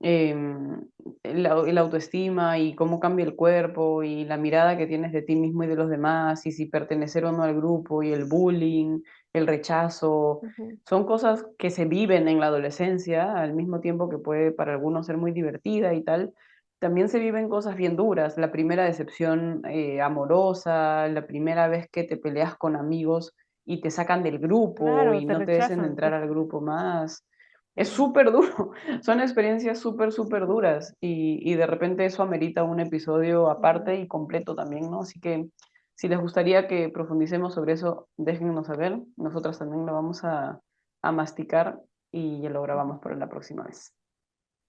la autoestima y cómo cambia el cuerpo y la mirada que tienes de ti mismo y de los demás y si pertenecer o no al grupo y el bullying, el rechazo, Ujú. son cosas que se viven en la adolescencia al mismo tiempo que puede para algunos ser muy divertida y tal. También se viven cosas bien duras, la primera decepción amorosa, la primera vez que te peleas con amigos y te sacan del grupo Claro, y te no te dejan rechazan. entrar al grupo más. Es Sí. súper duro, son experiencias súper, súper duras y de repente eso amerita un episodio Ujú. aparte y completo también, ¿no? Así que si les gustaría que profundicemos sobre eso, déjennos saber. Nosotras también lo vamos a masticar y ya lo Ujú. grabamos para la próxima vez.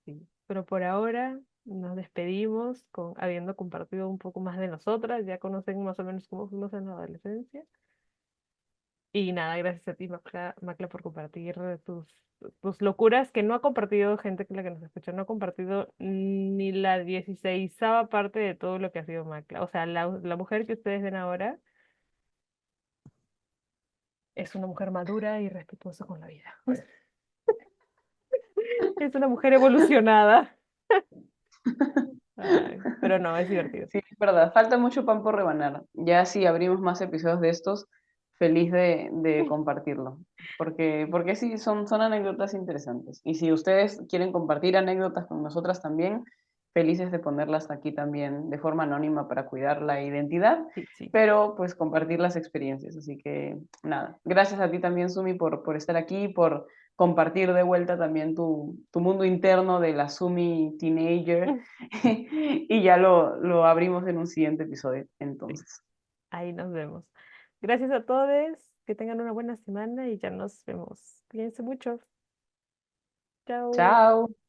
Sí. Pero por ahora nos despedimos con habiendo compartido un poco más de nosotras. Ya conocen más o menos cómo fuimos en la adolescencia. Y nada, gracias a ti, Macla, por compartir tus locuras que no ha compartido gente que la que nos escucha, no ha compartido ni la 16ª parte de todo lo que ha sido Macla. O sea, la mujer que ustedes ven ahora es una mujer madura y respetuosa con la vida. Es una mujer evolucionada. Ay, pero no, es divertido. Sí, es verdad, falta mucho pan por rebanar. Ya si abrimos más episodios de estos, feliz de compartirlo. Porque sí, son anécdotas interesantes. Y si ustedes quieren compartir anécdotas con nosotras también, felices de ponerlas aquí también de forma anónima para cuidar la identidad, Sí, sí. pero pues compartir las experiencias. Así que nada, gracias a ti también, Sumi, por estar aquí, por compartir de vuelta también tu mundo interno de la Sumi teenager y ya lo abrimos en un siguiente episodio, Sí, entonces. ahí nos vemos. Gracias a todos, que tengan una buena semana y ya nos vemos. Cuídense mucho. Chao. Chao.